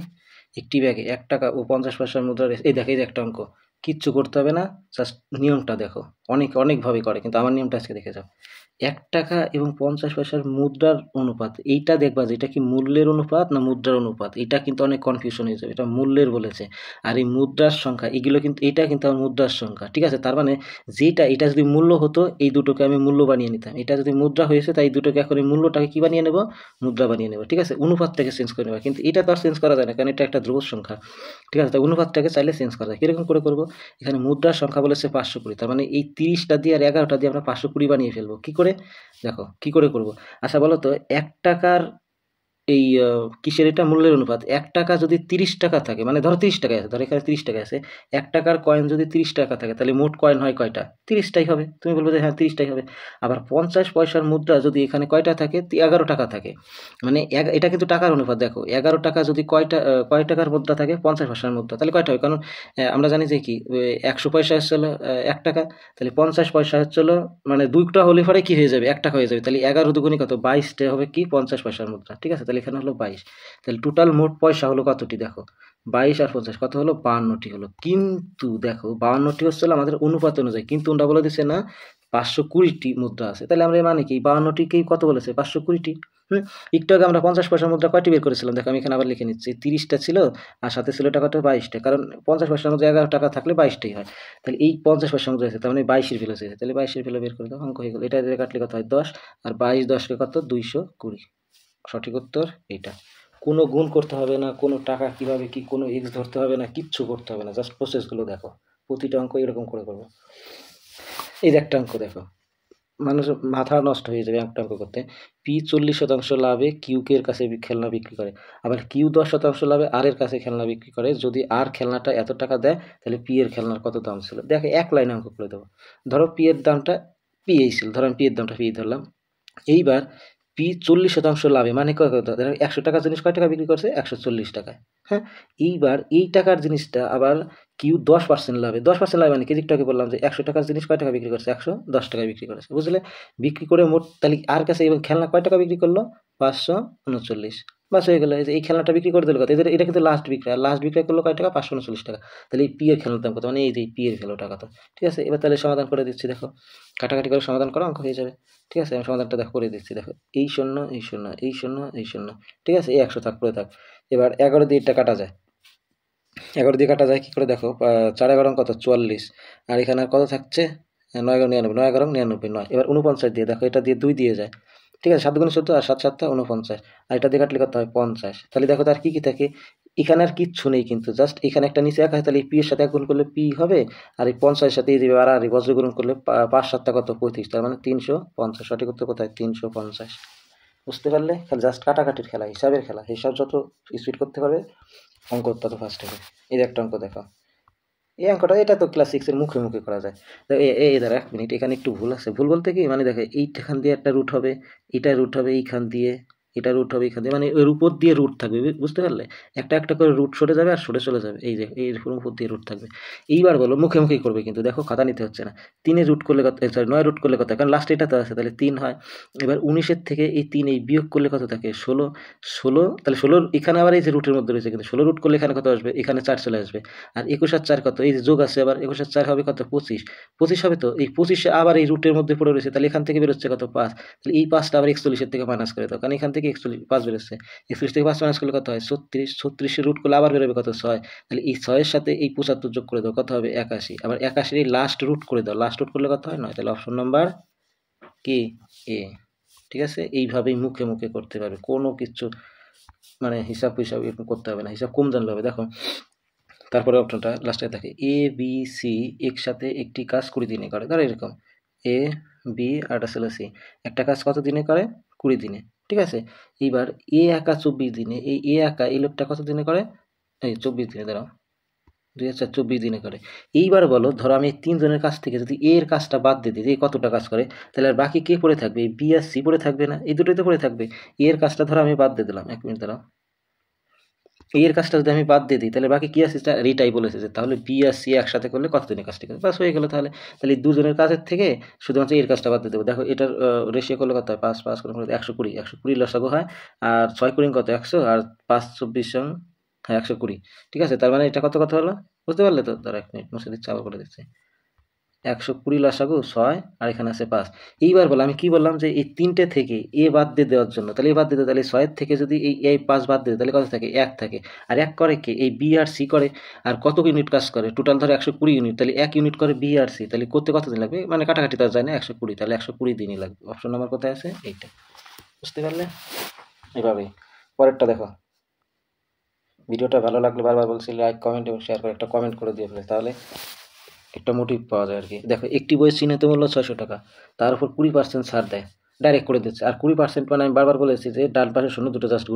একটি ব্যাগে 1 টাকা ও 50 পয়সার মুদ্রা রয়েছে। এই দেখো, এই যে একটা অঙ্ক, কিচ্ছু করতে হবে না, জাস্ট নিয়মটা দেখো। অনেকভাবে করে, কিন্তু আমার নিয়মটা আজকে দেখে যাও। 1 টাকা এবং 50 পয়সার মুদ্রার অনুপাত, এইটা দেখবা যে এটা কি মূল্যের অনুপাত না মুদ্রার অনুপাত। এটা কিন্তু অনেক কনফিউশন হয়ে যাবে, এটা মূল্যের বলেছে। আর এই মুদ্রার সংখ্যা, এগুলো কিন্তু, এটা কিন্তু আমার মুদ্রার সংখ্যা। ঠিক আছে, তার মানে যেটা, এটা যদি মূল্য হতো এই দুটোকে আমি মূল্য বানিয়ে নিতাম। এটা যদি মুদ্রা হয়েছে তাই দুটোকে এখন এই মূল্যটাকে কি বানিয়ে নেব? মুদ্রা বানিয়ে নেব। ঠিক আছে, অনুপাতটাকে চেঞ্জ করে নেব, কিন্তু এটা তো আর চেঞ্জ করা যায় না, কারণ এটা একটা ধ্রুব সংখ্যা। ঠিক আছে, তাই অনুপাতটাকে চাইলে চেঞ্জ করা যায়। কীরকম করে করবো? এখানে মুদ্রার সংখ্যা বলেছে 520, তার মানে এই 30টা দিয়ে আর 11টা দিয়ে আমরা 520 বানিয়ে ফেলবো। কি করে? দেখো কি করে করব। আচ্ছা বলো তো, 1 টাকার এই কিসের এটা? মূল্যের অনুপাত। 1 টাকা যদি 30 টাকা থাকে, মানে ধরো 30 টাকা আছে, ধরো এখানে 30 টাকা আছে, 1 টাকার কয়েন যদি 30 টাকা থাকে, তাহলে মোট কয়েন হয় কয়টা? 30টাই হবে। তুমি বলবে যে হ্যাঁ 30টাই হবে। আবার 50 পয়সার মুদ্রা যদি এখানে কয়টা থাকে? 11 টাকা থাকে, মানে এটা কিন্তু টাকার অনুপাত। দেখো 11 টাকা যদি কয় টাকার মুদ্রা থাকে? 50 পয়সার মুদ্রা, তাহলে কয়টা হয়? কারণ আমরা জানি যে কি 100 পয়সা হচ্ছিল 1 টাকা, তাহলে 50 পয়সা হচ্ছিল, মানে 2টা হলে পরে কি হয়ে যাবে? 1 টাকা হয়ে যাবে। তাহলে 11 দুগুণে কত? 22টা হবে কি 50 পয়সার মুদ্রা। ঠিক আছে, তাহলে এখানে হলো 22। তাহলে টোটাল মোট পয়সা হলো কতটি? দেখো 22 আর 50 কত হলো? 52টি হলো। কিন্তু দেখো 52টি হচ্ছিল আমাদের অনুপাত অনুযায়ী, কিন্তু ওটা বলে দিচ্ছে না 520টি মুদ্রা আছে। তাহলে আমরা মানে কি 52টিকেই কত বলেছে? 520টি। একটু আগে আমরা 50 পয়সার মুদ্রা কয়টি বের করেছিলাম? দেখো আমি এখানে আবার লিখে নিচ্ছি, 30টা ছিল আর সাথে ছিল টাকাটা 22টা, কারণ 50 পয়সার মধ্যে 11 টাকা থাকলে 22টাই হয়। তাহলে এই 50 পয়সার মধ্যে আছে, তার মানে 22-এর ভ্যালু আছে, তাহলে 22-এর ভ্যালু বের করে দাও, অঙ্ক হয়ে গেল। এটা দিয়ে কাটলে কত হয়? 10, আর 22 10কে কত? 220। সঠিক উত্তর এইটা। কোনো গুণ করতে হবে না, কোনো টাকা কিভাবে কি, কোনো এক্স ধরতে হবে না, কিচ্ছু করতে হবে না, জাস্ট প্রসেসগুলো দেখো। প্রতিটা অঙ্ক এরকম করে করবো। এই যে একটা অঙ্ক দেখো, মানুষ মাথা নষ্ট হয়ে যাবে একটা অঙ্ক করতে। পি 40% লাভে কিউ কে এর কাছে খেলনা বিক্রি করে, আবার কিউ 10% লাভে আর এর কাছে খেলনা বিক্রি করে। যদি আর খেলনাটা এত টাকা দেয় তাহলে পি এর খেলনার কত দাম ছিল? দেখো এক লাইনে অঙ্ক করে দেবো। ধরো পি এর দামটা পি এই ছিল, ধরো আমি পি এর দামটা পি ধরলাম। এইবার পি 40% লাভে, মানে কয় কথা? 100 টাকার জিনিস কয় টাকা বিক্রি করছে? 140 টাকায়। হ্যাঁ, এইবার এই টাকার জিনিসটা আবার কিউ 10% লাভে। 10% লাভে মানে কি? একটু বললাম যে 100 টাকার জিনিস কয় টাকা বিক্রি করছে? 110 টাকায় বিক্রি করেছে, বুঝলে? বিক্রি করে মোট, তাহলে আর কাছে এবং খেলনা কয় টাকা বিক্রি করলো? 539। বাস হয়ে গেলো। এই খেলনাটা বিক্রি করে দিল কত? এটা কিন্তু লাস্ট বিক্রি, আর লাস্ট বিক্রি করলো কয় টাকা? 539 টাকা। তাহলে এই পি এর খেলনার দাম কত? মানে এই যে পি এর ভ্যালুটা কত? ঠিক আছে, এবার তাহলে সমাধান করে দিচ্ছি। দেখো কাটাকাটি করে সমাধান করো, অঙ্ক হয়ে যাবে। ঠিক আছে, আমি সমাধানটা দেখো করে দিচ্ছি। দেখো এই 0 এই 0 এই 0 এই 0, ঠিক আছে, এই 100 থাক, পড়ে থাক। এবার 11 দিয়ে এটা কাটা যায়, 11 দিয়ে কাটা যায় কী করে দেখো, 4 11 কত 44, আর এখানে আর কত থাকছে 9 11 99, 9 11 99, 9 এবার 49 দিয়ে দেখো, এটা দিয়ে 2 দিয়ে যায়, ঠিক আছে, 7 গুণ 14 আর 7 7 49, আর এটা দিয়ে কাটলে কত হয় 50। তাহলে দেখো তার কি কি থাকে, এখানে আর কিচ্ছু নেই কিন্তু, জাস্ট এখানে একটা নিচে একা, তাহলে এই পি এর সাথে 1 গুণ করলে পি হবে, আর এই 50 এর সাথে এই দিবে আর এই বজ্র গুণ করলে 5 7 কত 35, তার মানে 350। সঠিক উত্তর কোথায় 350। বুঝতে পারলে, খালি জাস্ট কাটাকাটির খেলা, হিসাবের খেলা, হিসাব যত স্পিড করতে পারবে অঙ্ক তত ফাস্ট হবে। এই যে একটা অঙ্ক দেখো, এই অঙ্কটা এটা তো ক্লাস 6 এর মুখে মুখে করা যায়। তো এই দাঁড়া 1 মিনিট, এখানে একটু ভুল আছে। ভুল বলতে কি মানে দেখো, এইখান দিয়ে একটা রুট হবে, এটা রুট হবে এইখান দিয়ে, এটা রুট হবে এইখান দিয়ে, মানে এর উপর দিয়ে রুট থাকবে, বুঝতে পারলে, একটা একটা করে রুট সরে যাবে আর সরে চলে যাবে, এই যে এই উপর দিয়ে রুট থাকবে। এইবার বলো মুখে মুখেই করবে কিন্তু, দেখো খাতা নিতে হচ্ছে না। 3 রুট করলে কত, সরি 9 রুট করলে কত, কারণ লাস্ট এটা তো আছে, তাহলে 3 হয়। এবার 19 থেকে এই 3 এই বিয়োগ করলে কত থাকে 16, 16 তাহলে 16 এখানে আবার এই যে রুটের মধ্যে রয়েছে, কিন্তু 16 রুট করলে এখানে কত আসবে, এখানে 4 চলে আসবে। আর 21 আর 4 কত, এই যে যোগ আছে আবার, 21 আর 4 হবে কত 25, 25 হবে তো, এই 25 আবার এই রুটের মধ্যে পড়ে রয়েছে, তাহলে এখান থেকে বেরোচ্ছে কত 5, তাহলে এই 5টা আবার 41 থেকে মাইনাস করে দাও, কারণ এখান থেকে 41 5 বেরোচ্ছে, 41 থেকে 5 মাইনাস করলে কত হয় 36, 36 এর রুট করলে আবার বেরোবে কত 6, তাহলে এই 6 এর সাথে এই 75 যোগ করে দাও, কত হবে 81, আবার 81 এই লাস্ট রুট করে দাও, লাস্ট রুট করলে কত হয় 9, তাহলে অপশন নাম্বার কি এ। ঠিক আছে, এইভাবেই মুখে মুখে করতে পারবে, কোনো কিছু মানে হিসাব এরকম করতে হবে না, হিসাব কম জানলে হবে। দেখো তারপরে অপশনটা লাস্টে থাকে, এ বি সি একসাথে একটি কাজ 20 দিনে করে, ধরো এরকম এ বি আর একটা ছিল সি, একটা কাজ কত দিনে করে 20 দিনে, ঠিক আছে। এইবার এ একা 24 দিনে, এই এ একা এই লোকটা কত দিনে করে, এই 24 দিনে, দাঁড়াও 2024 দিনে করে। এইবার বলো, ধরো আমি 3 জনের কাছ থেকে যদি এ এর কাজটা বাদ দিয়ে দিই, যে কতটা কাজ করে, তাহলে আর বাকি কে পড়ে থাকবে, বি আর সি পড়ে থাকবে না, এই দুটোই তো পড়ে থাকবে। এ এর কাজটা ধরো আমি বাদ দিয়ে দিলাম, 1 মিনিট দাঁড়াও, এর কাজটা যদি আমি বাদ দিয়ে দিই, তাহলে বাকি কি আছে, এটাই বলেছে যে তাহলে বি আর সি একসাথে করলে কত দিনের কাজটি করে, বাস হয়ে গেল। তাহলে তাহলে এই দুজনের কাজের থেকে শুধুমাত্র এর কাজটা বাদ দিয়ে দেবো। দেখো এটার রেশিও করলে কত হয়, 5 5 করে 120, 120 লসাগু হয়, আর 6 কুড়ি কত 100, আর 5 24 হ্যাঁ 120, ঠিক আছে। তার মানে এটা কত কত হলো, বুঝতে পারলে তো, ধরো 1 মিনিট মুছে দিচ্ছি, আবার করে দিচ্ছি, 120 লসাগু 6, আর এখানে আছে 5। এইবার বলো, আমি কি বললাম যে এই 3টে থেকে এ বাদ দিয়ে দেওয়ার জন্য, তাহলে এ বাদ দিয়ে দেবো, তাহলে 6 থেকে যদি এই 5 বাদ দিয়ে, তাহলে কত থাকে 1 থাকে, আর 1 করে কে এই বি আর সি করে, আর কত ইউনিট কাজ করে টোটাল ধরো 120 ইউনিট, তাহলে 1 ইউনিট করে বি আর সি, তাহলে করতে কত দিন লাগবে, মানে কাটাকাটি তো যায় না 120, তাহলে 120 দিনই লাগবে। অপশন নাম্বার কোথায় আছে, এইটা। বুঝতে পারলে, এভাবেই। পরেরটা দেখো, ভিডিওটা ভালো লাগলে বারবার বলছি লাইক কমেন্ট এবং শেয়ার করে একটা কমেন্ট করে দিয়ে ফেলে, তাহলে একটা মোটিভ পাওয়া যায় আর কি। দেখো একটি বইয়ের চিহ্নিত মূল্য 600 টাকা, তার উপর 20% ছাড় দেয়, ডাইরেক্ট করে দিচ্ছে। আর 20% মানে আমি বারবার বলেছি যে ডান পাশে শূন্য দুটো জাস্ট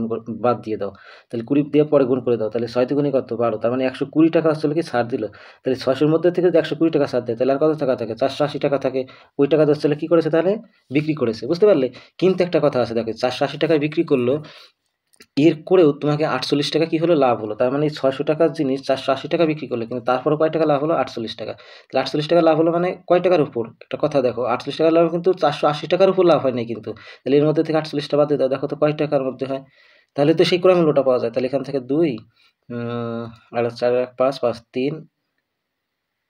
বাদ দিয়ে দাও, তাহলে 20 দিয়ে পরে গুণ করে দাও, তাহলে 6 গুণে কত 12, তার মানে 120 টাকা আসলে কি ছাড় দিল। তাহলে 600-র মধ্যে থেকে যদি 120 টাকা ছাড় দেয়, তাহলে আর কত টাকা থাকে 480 টাকা থাকে। ওই টাকা আসলে কি করেছে, তাহলে বিক্রি করেছে, বুঝতে পারলে। কিন্তু একটা কথা আছে, দেখো 480 টাকায় বিক্রি করলো, এর করেও তোমাকে 48 টাকা কি হলো লাভ হলো, তার মানে 600 টাকার জিনিস 480 টাকা বিক্রি করলে, কিন্তু তারপরে কয় টাকা লাভ হলো 48 টাকা। তাহলে 48 টাকা লাভ হলো মানে কয় টাকার উপর, একটা কথা দেখো, 48 টাকা লাভ কিন্তু 480 টাকার উপর লাভ হয় নাই কিন্তু, তাহলে এর মধ্যে থেকে 48 টাকা বাদ দিয়ে দাও, দেখো তো কয় টাকার মধ্যে হয়, তাহলে তো সেই ক্রয় মূল্যটা পাওয়া যায়। তাহলে এখান থেকে 2 আর 4 5 5 3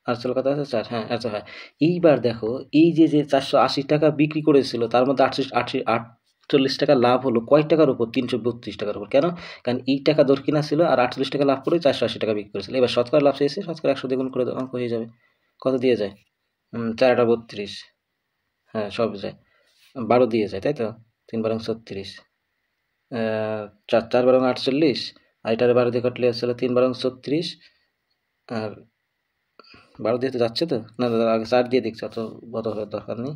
আর চলো কত আছে 4, হ্যাঁ আচ্ছা হ্যাঁ। এইবার দেখো এই যে যে 480 টাকা বিক্রি করেছিল, তার মধ্যে 48 টাকা লাভ হলো কয় টাকার উপর, 332 টাকার উপর। কেন, কারণ এই টাকা দর কিনা ছিল আর 48 টাকা লাভ করে 480 টাকা বিক্রি করেছিল। এবার শতকরা লাভ চেয়েছে, শতকরা 100 দ্বিগুণ করে অঙ্ক হয়ে যাবে। কত দিয়ে যায়, 4 32, হ্যাঁ সব যায়, 12 দিয়ে যায়, তাই তো, 3 বারং 36, 4 4 বারং 48, আর এটার 12 দিয়ে কাটলে আসলে 3 বারং 36, আর 12 দিয়ে তো যাচ্ছে তো, না দাদা আগে 4 দিয়ে দেখছি, অত বড় হওয়ার দরকার নেই।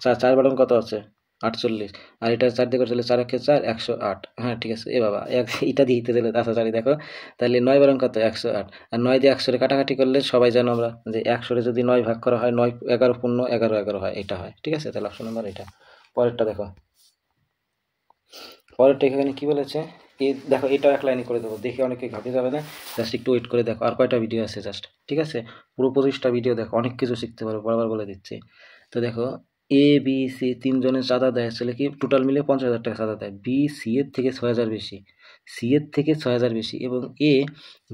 4 4 বারং কত আছে 48, আর এটা 4 দিয়ে করলে 4 একে 4 108, হ্যাঁ ঠিক আছে। এ বাবা এটা দিয়ে দিতে দিলে আচ্ছা চারি দেখো, তাহলে 9 বারং কত 108, আর 9 দিয়ে 100 কাটাকাটি করলে সবাই জানো আমরা যে 100 যদি 9 ভাগ করা হয়, 9 11 পূর্ণ 11 11 হয়, এটা হয়, ঠিক আছে। তাহলে অপশন নাম্বার এটা। পরেরটা দেখো, পরেরটা এখানে কি বলেছে, এই দেখো এটাও এক লাইনে করে দেবো, দেখে অনেকে ঘাবড়ে যাবে না, জাস্ট একটু ওয়েট করে দেখো, আর কয়টা ভিডিও আছে জাস্ট, ঠিক আছে। পুরো 25টা ভিডিও দেখো, অনেক কিছু শিখতে পারো, বরাবর বলে দিচ্ছি। তো দেখো এ বি সি 3 জনের চাঁদা দেয়, আসলে কি টোটাল মিলে 50,000 টাকা চাঁদা দেয়। বি সি এর থেকে 6,000 বেশি, সি এর থেকে 6,000 বেশি, এবং এ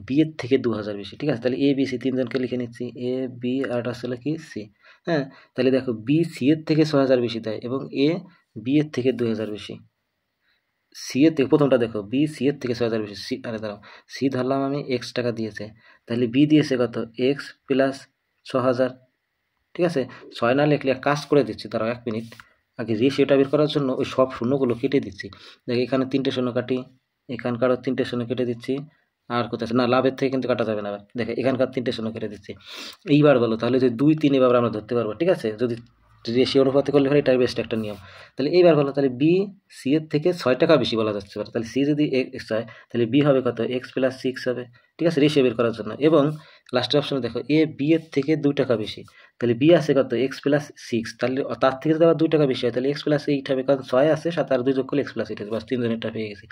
বি এর থেকে 2,000 বেশি, ঠিক আছে। তাহলে এ বি সি 3 জনকে লিখে নিচ্ছি, এ বি আর আসলে কি সি, হ্যাঁ। তাহলে দেখো বি সি এর থেকে 6,000 বেশি দেয় এবং এ বি এর থেকে 2,000 বেশি, সি এর থেকে প্রথমটা দেখো, বি সি এর থেকে 6,000 বেশি। সি, আরে দাঁড়াও, সি ধরলাম আমি এক্স টাকা দিয়েছে, তাহলে বি দিয়েছে কত, এক্স প্লাস 6,000। ঠিক আছে, 6 না লিখলে এক কাজ করে দিচ্ছি, দাঁড়াও 1 মিনিট। আগে রেশিওটা বের করার জন্য ওই সব শূন্যগুলো কেটে দিচ্ছি। দেখো এখানে 3টে শূন্য কাটি, এখানকারও 3টে শূন্য কেটে দিচ্ছি। আর কোথায় আছে? না, লাভের থেকে কিন্তু কাটা যাবে না। দেখো এখানকার 3টে শূন্য কেটে দিচ্ছি। এইবার বলো তাহলে যে 2, 3 এবার আমরা ধরতে পারবো। ঠিক আছে, যদি রেশিও অনুপাতে করলে হয়, এটাই বেস্ট একটা নিয়ম। তাহলে এইবার বলো, তাহলে বি সি এর থেকে 6 টাকা বেশি বলা যাচ্ছে পারে। তাহলে সি যদি এক্স হয়, তাহলে বি হবে কত, এক্স প্লাস 6 হবে। ঠিক আছে, রেশিও বের করার জন্য। এবং লাস্টের অপশনে দেখো এ বি এর থেকে 2 টাকা বেশি, তাহলে বি আছে কত, এক্স প্লাস 6, তাহলে তার থেকে যদি আবার 2 টাকা বেশি হয় তাহলে এক্স প্লাস 8 হবে, কারণ 6 আছে, সাথে আর 2 যোগ করলে এক্স প্লাস 8 হবে। বাস 3 জনেরটা পেয়ে গেছি।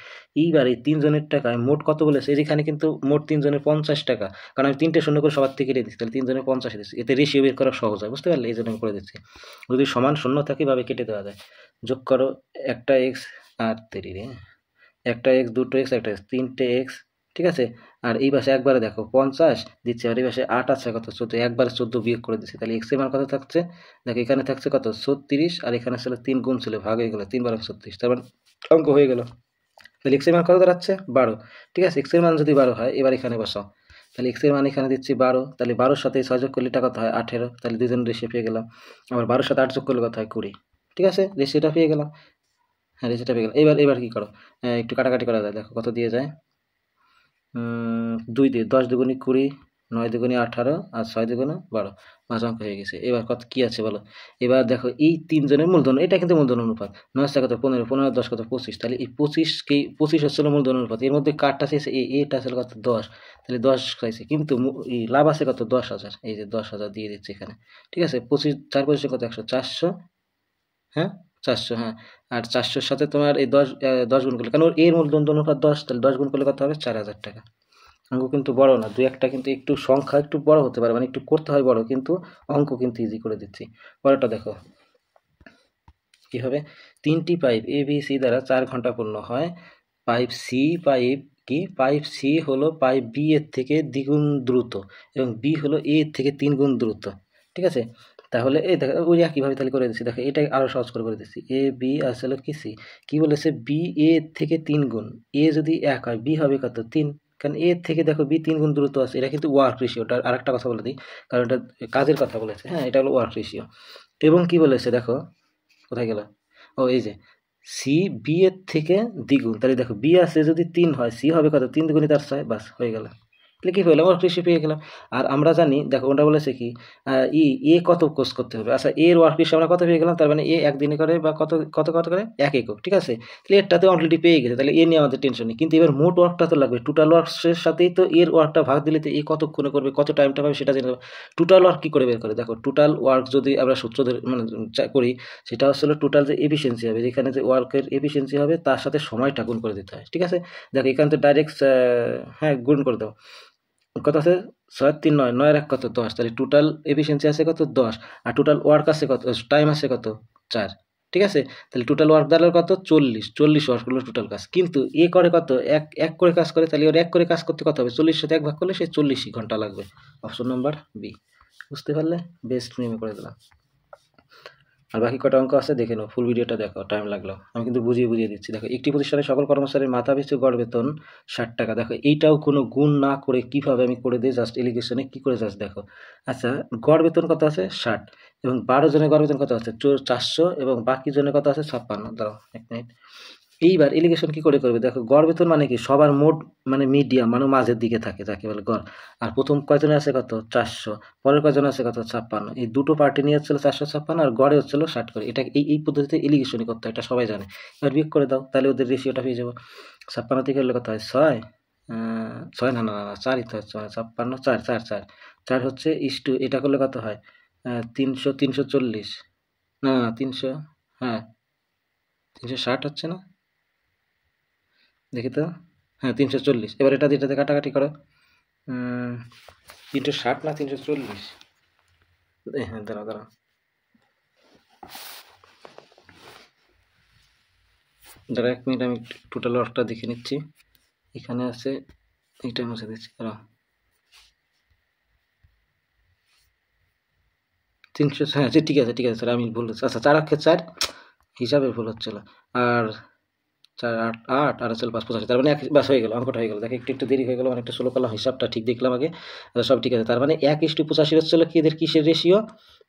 এইবার এই 3 জনের টাকায় মোট কত বলেছে, এখানে কিন্তু মোট 3 জনের 50 টাকা, কারণ আমি 3টে শূন্য করে সবার থেকে কেটে দিচ্ছি, তাহলে 3 জনের 50 দিচ্ছি। এতে রেশিও বের করা সহজ হয়, বুঝতে পারলে? এই জন্য আমি করে দিচ্ছি। যদি সমান শূন্য থাকে এভাবে কেটে দেওয়া যায়। যোগ করো, একটা এক্স আর 3 একটা এক্স, দুটো এক্স, একটা এক্স, 3টে এক্স। ঠিক আছে, আর এই পাশে একবারে দেখো 50 দিচ্ছে, আর এই পাশে 8 আছে কত, 14, একবারে 14 বিয়োগ করে দিচ্ছি। তাহলে এক্স এর মান কত থাকছে, দেখো এখানে থাকছে কত, 36, আর এখানে ছিল 3 গুণ ছিল, ভাগ হয়ে গেল, 3 বার 36, তার মানে অঙ্ক হয়ে গেল। তাহলে এক্স এর মান কত দাঁড়াচ্ছে, 12। ঠিক আছে, এক্স এর মান যদি 12 হয়, এবার এখানে বসাও। তাহলে এক্স এর মান এখানে দিচ্ছি 12, তাহলে 12-র সাথে 6 যোগ করলে এটা কত হয়, 18, তাহলে দুজন রেশিও পেয়ে গেলাম। আবার 12-র সাথে 8 যোগ করলে কত হয়, 20। ঠিক আছে, রেশিওটা পেয়ে গেলাম। হ্যাঁ, রেশিওটা পেয়ে গেলাম। এবার কি করো, একটু কাটাকাটি করা যায়, দেখো কত দিয়ে যায়। 2 দিয়ে 10 দুগুণে 20, 9 দুগুণে 18, আর 6 দুগুণে 12। 5 অঙ্ক হয়ে গেছে। এবার কত কি আছে বলো। এবার দেখো এই 3 জনের মূলধন, এটা কিন্তু মূলধন অনুপাত। 9 কত, 15, 15 আর 10 কত, 25। তাহলে এই 25 হচ্ছিল মূলধন অনুপাত। এর মধ্যে কারটা চাইছে এটা ছিল কত, 10। তাহলে 10 চাইছে, কিন্তু এই লাভ আছে কত, 10,000। এই যে 10,000 দিয়ে দিচ্ছে এখানে। ঠিক আছে, 25, 4 25 কত, 100, 400। হ্যাঁ, 400, হ্যাঁ। আর 400-র সাথে তোমার এই 10 গুণ করলে, কারণ ওর এর মূলধন অনুপাত 10, তাহলে 10 গুণ করলে কত হবে, 4,000 টাকা। অঙ্ক কিন্তু বড় না, 2-1টা কিন্তু একটু সংখ্যা একটু বড় হতে পারে, মানে একটু করতে হয় বড়, কিন্তু অঙ্ক কিন্তু ইজি করে দিচ্ছি। পরেরটা দেখো কি হবে, 3টি পাইপ এ বি সি দ্বারা 4 ঘন্টা পূর্ণ হয়। পাইপ সি হলো পাইপ বি এর থেকে দ্বিগুণ দ্রুত, এবং বি হলো এ এর থেকে 3 গুণ দ্রুত। ঠিক আছে, তাহলে এই দেখো ওই একইভাবে তাহলে করে দিচ্ছি। দেখো এটা আরো সহজ করে দিচ্ছি। এ বি আসলে কি সি, কি বলেছে, বি এ এর থেকে 3 গুণ। এ যদি 1 হয়, বি হবে কত, 3, কারণ এর থেকে দেখো বি 3 গুণ দ্রুত আছে। এটা কিন্তু ওয়ার্ক রেশিওটা আরেকটা কথা বলে দিই, কারণ এটা কাজের কথা বলেছে। হ্যাঁ, এটা হলো ওয়ার্ক রেশিও। এবং কি বলেছে দেখো, কোথায় গেল, ও এই যে সি বি এর থেকে দ্বিগুণ। তাহলে দেখো বি আছে যদি 3 হয়, সি হবে কত, 3 দুগুণে তার 6, বাস হয়ে গেল। তাহলে কি পেলাম, ওয়ার্ক রেশিও পেয়ে গেলাম। আর আমরা জানি, দেখো ওটা বলেছে কি, এ কত কোর্স করতে হবে। আচ্ছা, এর ওয়ার্ক রেশিও আমরা কত পেয়ে গেলাম, তার মানে এ 1 দিনে করে বা কত কত কত করে, 1 একক। ঠিক আছে, তাহলে এরটাতে অলরেডি পেয়ে গেছে, তাহলে এ নিয়ে আমাদের টেনশন নেই। কিন্তু এবার মোট ওয়ার্কটা তো লাগবে, টোটাল ওয়ার্কের সাথেই তো এর ওয়ার্কটা ভাগ দিলে তো এ কতক্ষণে করবে, কত টাইমটা পাবে সেটা জেনে যাবে। টোটাল ওয়ার্ক কি করে বের করে, দেখো টোটাল ওয়ার্ক যদি আমরা সূত্র ধরে মানে করি, সেটা হচ্ছিল টোটাল যে এফিসিয়েন্সি হবে, যেখানে যে ওয়ার্কের এফিসিয়েন্সি হবে তার সাথে সময়টা গুণ করে দিতে হয়। ঠিক আছে, দেখো এখান থেকে ডাইরেক্ট, হ্যাঁ, গুণ করে দাও। কত আছে, 6 3 9, 9 আর 1 কত, 10। তাহলে টোটাল এফিসিয়েন্সি আছে কত, 10। আর টোটাল ওয়ার্ক আছে কত, টাইম আছে কত, 4। ঠিক আছে, তাহলে টোটাল ওয়ার্ক দাঁড়ালো কত, 40 ওয়ার্ক হলো টোটাল কাজ। কিন্তু এ করে কত, এক এক করে কাজ করে, তাহলে ওর 1 করে কাজ করতে কত হবে, 40 সাথে 1 ভাগ করলে সেই 40 ঘন্টা লাগবে। Option number B. বুঝতে পারলে, বেস্ট নিয়মে করে দিলাম। আর বাকি কটা অঙ্ক আছে দেখে নাও, ফুল ভিডিওটা দেখো, টাইম লাগলো। আমি কিন্তু বুঝিয়ে দিচ্ছি। দেখো একটি প্রতিষ্ঠানের সকল কর্মচারীর মাথা পিছু গড় বেতন 60 টাকা। দেখো এইটাও কোনো গুণ না করে কিভাবে আমি করে দিই, জাস্ট এলিগেশনে কি করে জাস্ট দেখো। আচ্ছা, গড় বেতন কত আছে, 60, এবং 12 জনের গড় বেতন কত আছে, 400, এবং বাকি জনের কত আছে, 56। দাঁড়াও 1 মিনিট। এইবার এলিগেশন কি করে করবে, দেখো গড় বেতন মানে কি, সবার মোট মানে মিডিয়াম, মানে মাঝের দিকে থাকে, যাকে বলে গড়। আর প্রথম কয়জনে আছে কত, 400, পরের কয়জন আছে কত, 56। এই দুটো পার্টি নিয়ে হচ্ছিল 456, আর গড়ে হচ্ছিল 60 করে। এটা এই পদ্ধতিতে এলিগেশনই করতে হয়, এটা সবাই জানে। এবার বিয়োগ করে দাও, তাহলে ওদের রেশিওটা পেয়ে যাবো। 56 থেকে হলে কত হয়, 6, 6 না না না 4ই তো হচ্ছে, মানে 56, 4 4 4 4 হচ্ছে ইস্টু, এটা করলে কত হয়, 300, 340, না না 300, হ্যাঁ 360 হচ্ছে না, দেখি তো, হ্যাঁ 340। এবার এটাতে কাটাকাটি করো, 360 না 340, হ্যাঁ দাঁড়াও দাঁড়াও দাঁড়াও 1 মিনিট, আমি টোটাল ওয়ার্কটা দেখে নিচ্ছি। এখানে আছে, এইটা মুছে দিচ্ছি, দাঁড়াও। 300, হ্যাঁ ঠিক আছে স্যার, আমি ভুল হচ্ছে। আচ্ছা, 4 অক্ষে 4 হিসাবে ভুল হচ্ছিল। আর 4 8 8 আর 5 85, তার মানে এক বাস হয়ে গেল, অঙ্কটা হয়ে গেল। দেখো একটু একটু দেরি হয়ে গেল, মানে একটু স্লো করলাম, হিসাবটা ঠিক দেখলাম আগে, সব ঠিক আছে। তার মানে 1:85 হচ্ছিল কি এদের কিসের রেশিও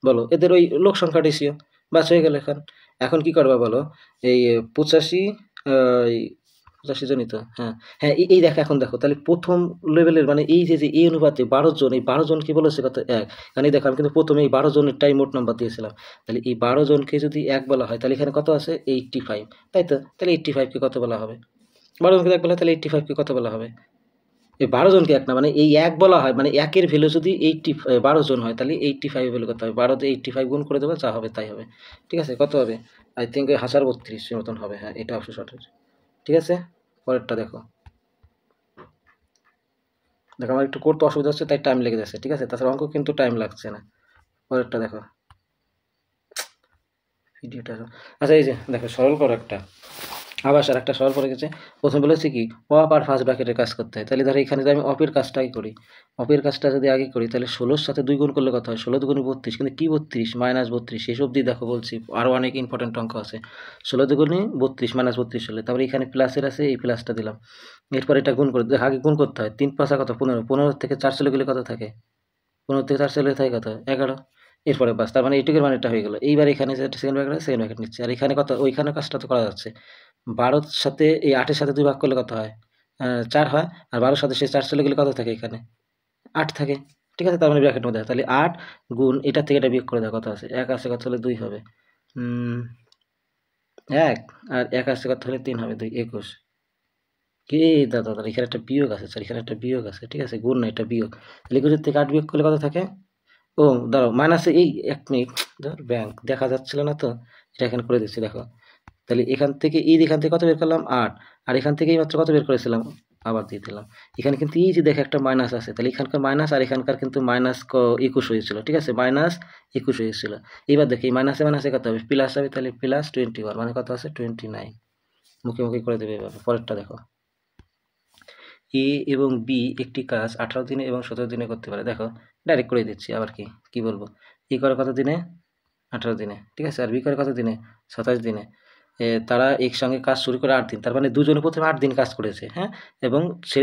বলো, এদের ওই লোক সংখ্যা রেশিও, বাস হয়ে গেল। এখন এখন কি করবা বলো, এই 85 এই 85 জনই তো, হ্যাঁ হ্যাঁ, এই দেখো, এখন দেখো তাহলে প্রথম লেভেলের মানে এই যে এই অনুপাতে 12 জন, এই 12 জন কি বলেছে কত, এক। কারণ এই দেখো আমি কিন্তু প্রথমে এই 12 জনের টাই মোট নাম্বার দিয়েছিলাম, তাহলে এই 12 জনকে যদি এক বলা হয় তাহলে এখানে কত আছে 85, তাই তো? তাহলে 85 কে কত বলা হবে, 12 জনকে এক বলা হয়, তাহলে 85 কে কত বলা হবে, এই 12 জনকে এক না, মানে এই এক বলা হয়, মানে একের ভ্যালু যদি 12 জন হয় তাহলে 85 ভ্যালু কত হবে, 12 দিয়ে 85 গুণ করে দেবে, যা হবে তাই হবে। ঠিক আছে, কত হবে, আই থিঙ্ক 1032 এর মতন হবে, হ্যাঁ এটা অবশ্যই সঠিক। ঠিক আছে, পরেরটা দেখো। দেখো আমার একটু করতে অসুবিধা হচ্ছে তাই টাইম লেগে যাচ্ছে, ঠিক আছে, তাছাড়া অঙ্ক কিন্তু টাইম লাগছে না। পরেরটা দেখো, ভিডিওটা, আচ্ছা এই যে দেখো সরল করো একটা, আবার স্যার একটা সরল করে গেছে। প্রথমে বলেছে কি অপ আর ফার্স্ট ব্র্যাকেটের কাজ করতে হয়, তাহলে ধরো এখানে যদি আমি অপের কাজটাই করি, অপের কাজটা যদি আগে করি তাহলে 16-র সাথে 2 গুণ করলে কত হয়, 16 দুগুণে 32, কিন্তু কি 32 -32, শেষ অবধি দেখো বলছি আরও অনেক ইম্পর্টেন্ট অঙ্ক আছে। 16 দুগুণে 32 -32 হলে তারপরে এখানে প্লাসের আছে, এই প্লাসটা দিলাম, এরপর এটা গুণ করে আগে গুণ করতে হয়, 3 5 কত 15, 15 থেকে 4 চলে গেলে কত থাকে, 15 থেকে 4 চলে থাকে কত 11, এরপরে বাস, তার মানে এইটুকুর মানেটা হয়ে গেল। এইবার এখানে যে সেকেন্ড ব্র্যাকেট নিচ্ছে, আর এখানে কত, ওইখানে কাজটা তো করা যাচ্ছে, 12-র সাথে এই 8-এর সাথে 2 ভাগ করলে কত হয়, 4 হয়, আর 12-র সাথে সে 4 চলে গেলে কত থাকে, এখানে 8 থাকে। ঠিক আছে, তার মানে ব্র্যাকেটের মধ্যে আছে, তাহলে 8 গুণ এটা থেকে এটা বিয়োগ করে দাও, কত আছে, 1 আছে, কত হলে 2 হবে, 1, আর 1 আছে, কত হলে 3 হবে, 2 21। কি দাদা দাদা, এখানে একটা বিয়োগ আছে স্যার, এখানে একটা বিয়োগ আছে, ঠিক আছে, গুণ না এটা বিয়োগ, তাহলে 21 থেকে 8 বিয়োগ করলে কত থাকে, ও দাঁড়াও মাইনাসে, এই 1 মিনিট, ধর ব্যাংক দেখা যাচ্ছিল না তো, এটা এখানে করে দিচ্ছি দেখো। তাহলে এখান থেকে এখান থেকে কত বের করলাম 8, আর এখান থেকে মাত্র কত বের করেছিলাম, আবার দিয়ে দিলাম। এখানে কিন্তু এই যে দেখো একটা মাইনাস আছে, তাহলে এখানকার মাইনাস আর এখানকার কিন্তু মাইনাস 21 হয়েছিল, ঠিক আছে, -21 হয়েছিল। এবার দেখি মাইনাসে মাইনাসে কত হবে, প্লাস হবে, তাহলে +21 মানে কত আছে 29, মুখে মুখে করে দেবে এবার। পরেরটা দেখো, এ এবং বি একটি কাজ 18 দিনে এবং 17 দিনে করতে পারে, দেখো ডাইরেক্ট করে দিচ্ছি, আবার কি বলবো, ই করে কত দিনে 18 দিনে, ঠিক আছে, আর বি করে কত দিনে 27 দিনে। তারা একসঙ্গে কাজ শুরু করে 8 দিন, তার মানে দুজনে প্রথমে 8 দিন কাজ করেছে, হ্যাঁ, এবং সে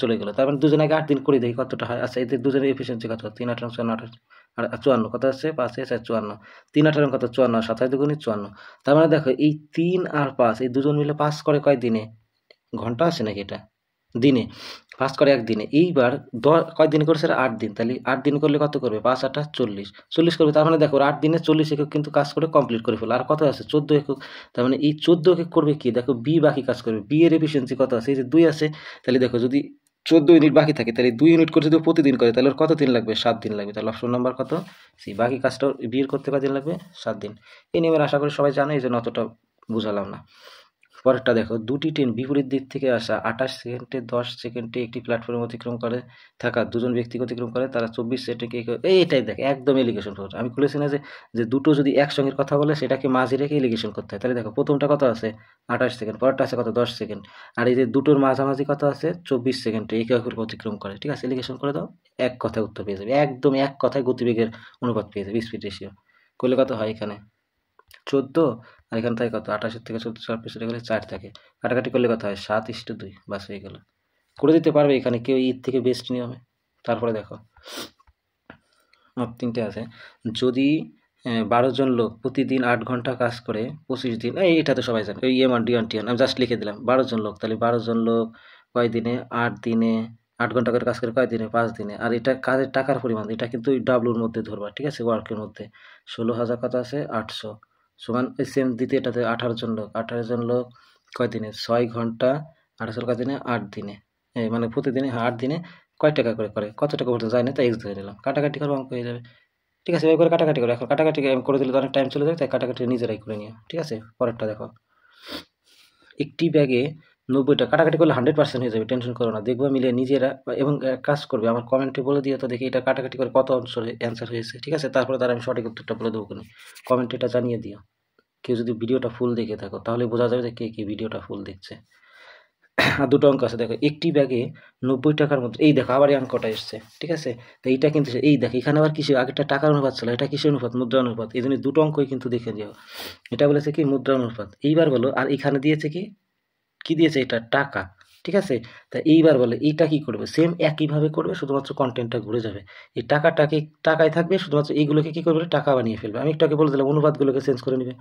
চলে গেল, তার মানে দুজনে আগে 8 দিন করে দেখি কতটা হয়। আচ্ছা এদের দুজনের এফিসিয়েন্সি কত, 3 18 54 আর 54 কত আছে, 5 4 54, 3 18 কত 54, 27 দুগুণে 54, তার মানে দেখো এই 3 আর 5 এই দুজন মিলে 5 করে কয় দিনে, ঘন্টা আছে নাকি এটা, দিনে, 5 করে 1 দিনে। এইবার কয় দিন করেছে, 8 দিন, তাহলে 8 দিন করলে কত করবে, 5 8 40, 40 করবে, তার মানে দেখো 8 দিনে 40 একক কিন্তু কাজ করে কমপ্লিট করে ফেলো। আর কত আছে 14 একক, তার মানে এই 14 একক করবে কি, দেখো বি বাকি কাজ করবে, বি এর এফিসিয়েন্সি কত আছে, এই যে 2 আছে, তাহলে দেখো যদি 14 ইউনিট বাকি থাকে তাহলে 2 ইউনিট করে যদি প্রতিদিন করে তাহলে ওর কত দিন লাগবে, 7 দিন লাগবে, তাহলে অপশন নাম্বার কত সি, বাকি কাজটা বি এর করতে কয় দিন লাগবে, 7 দিন। এই নিয়মের আশা করি সবাই জানো, এই জন্য অতটা বুঝালাম না। পরেরটা দেখো, দুটি ট্রেন বিপরীত দিক থেকে আসা 28 সেকেন্ডে 10 সেকেন্ডে একটি প্ল্যাটফর্ম অতিক্রম করে থাকা দুজন ব্যক্তিকে অতিক্রম করে, তারা 24 সেকেন্ডে এইটাই দেখ একদম এলিগেশন করছে। আমি খুলেছি না যে দুটো যদি একসঙ্গে কথা বলে সেটাকে মাঝে রেখে এলিগেশন করতে হয়, তাহলে দেখো প্রথমটা কত আছে 28 সেকেন্ড, পরেরটা আছে কত 10 সেকেন্ড, আর এই যে দুটোর মাঝামাঝি কত আছে 24 সেকেন্ডে একে অপরকে অতিক্রম করে। ঠিক আছে, এলিগেশন করে দাও, এক কথায় উত্তর পেয়ে যাবে, একদম এক কথায় গতিবেগের অনুপাত পেয়ে যাবে, স্পিড রেশিও করলে কত হয়, এখানে 14, আর এখান থেকে কত 28 থেকে 14 4 পিছনে গেলে 4 থাকে, কাটাকাটি করলে কত হয় 7:2, বাস হয়ে গেল। করে দিতে পারবে এখানে কেউ ঈদ থেকে বেস্ট নিয়মে। তারপরে দেখো 3টে আছে, যদি 12 জন লোক প্রতিদিন 8 ঘন্টা কাজ করে 25 দিন, এটা তো সবাই জানে, ওই এম1 ডি1 টি1 আমি জাস্ট লিখে দিলাম 12 জন লোক, তাহলে 12 জন লোক কয় দিনে, 8 দিনে, 8 ঘন্টা করে কাজ করে কয় দিনে, 5 দিনে, আর এটা কাজের টাকার পরিমাণ এটা কিন্তু ডাব্লুর মধ্যে ধরবা, ঠিক আছে, ওয়ার্কের মধ্যে 16,000 কত আছে 800 সমান সেম দিতে, এটাতে 18 জন লোক, 18 জন লোক কয় দিনে 6 ঘন্টা, 18 কয় দিনে 8 দিনে, মানে প্রতিদিনে 8 দিনে কয় টাকা করে করে, কত টাকা করতে যায় না তাই এক্স ধরে নিলাম, কাটাকাটি করবো অঙ্ক হয়ে যাবে। ঠিক আছে, এবার করে কাটাকাটি করে, এখন কাটাকাটি করে দিলে তো অনেক টাইম চলে যাবে, তাই কাটাকাটি নিজেরাই করে নিও। ঠিক আছে, পরেরটা দেখো, একটি ব্যাগে 90টা, কাটাকাটি করলে 100% হয়ে যাবে, টেনশন করো না, দেখবো মিলে নিজেরা, এবং কাজ করবে আমার কমেন্টে বলে দিও তো দেখি এটা কাটাকাটি করে কত অ্যান্সার হয়েছে। ঠিক আছে, তারপরে তার আমি সঠিক উত্তরটা বলে দেবো, কমেন্টে এটা জানিয়ে দিও। কেউ যদি ভিডিওটা ফুল দেখে থাকো তাহলে বোঝা যাবে যে কে কে ভিডিওটা ফুল দেখছে। আর দুটো অঙ্ক আছে দেখো, একটি ব্যাগে 90 টাকার মধ্যে, এই দেখো আবার এই অঙ্কটা এসছে। ঠিক আছে, তো এইটা কিন্তু এই দেখো এখানে আবার কিছু আগেরটা টাকার অনুপাত ছিল, এটা কিসের অনুপাত, মুদ্রা অনুপাত, এই জন্য দুটো অঙ্কই কিন্তু দেখে দিও। এটা বলেছে কি মুদ্রা অনুপাত। এইবার বলো, আর এখানে দিয়েছে কি কি দিয়েছে, এটা টাকা। ঠিক আছে, তা এইবার বলে এইটা কি করবে, সেম একইভাবে করবে, শুধুমাত্র কন্টেন্টটা ঘুরে যাবে। এই টাকাটাকে টাকায় থাকবে, শুধুমাত্র এইগুলোকে কি করবে, টাকা বানিয়ে ফেলবে। আমি একটু আগে বলে দিলাম অনুপাতগুলোকে চেঞ্জ করে নেবে।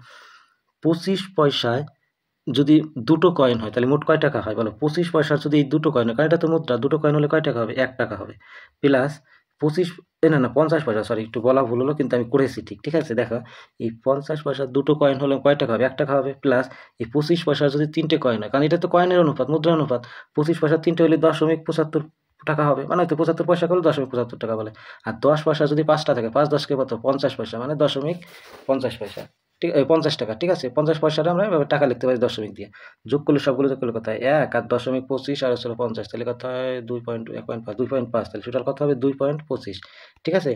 25 পয়সায় যদি দুটো কয়েন হয় তাহলে মোট কয় টাকা হয় বলো? 25 পয়সার যদি এই দুটো কয়েন হয়, কারণ এটা তো মুদ্রা, দুটো কয়েন হলে কয় টাকা হবে, 1 টাকা হবে। প্লাস 25, না না 50 পয়সা, সরি একটু বলা ভুল হলো, কিন্তু আমি করেছি ঠিক। ঠিক আছে, দেখো এই 50 পয়সার দুটো কয়েন হলে কয় টাকা হবে, 1 টাকা হবে। প্লাস এই 25 পয়সার যদি তিনটে কয়েন হয়, কারণ এটা তো কয়েনের অনুপাত, মুদ্রা অনুপাত, 25 পয়সার তিনটে হলে 0.75 টাকা হবে, মানে হয়তো 75 পয়সা করলে 0.75 টাকা বলে। আর 10 পয়সা যদি 5টা থাকে, 5 10 কে কত, 50 পয়সা, মানে 0.50 পয়সা। ঠিক, 50 টাকা। ঠিক আছে, 50 পয়সাটা আমরা এভাবে টাকা লিখতে পারি দশমিক দিয়ে। যোগ করলে সবগুলো যোগ করলে কত হয়, 1 আর 0.25 আর হচ্ছে 50, তাহলে কত হয় 2.1.5, 2.5, তাহলে টোটাল কত হবে 2.25। ঠিক আছে,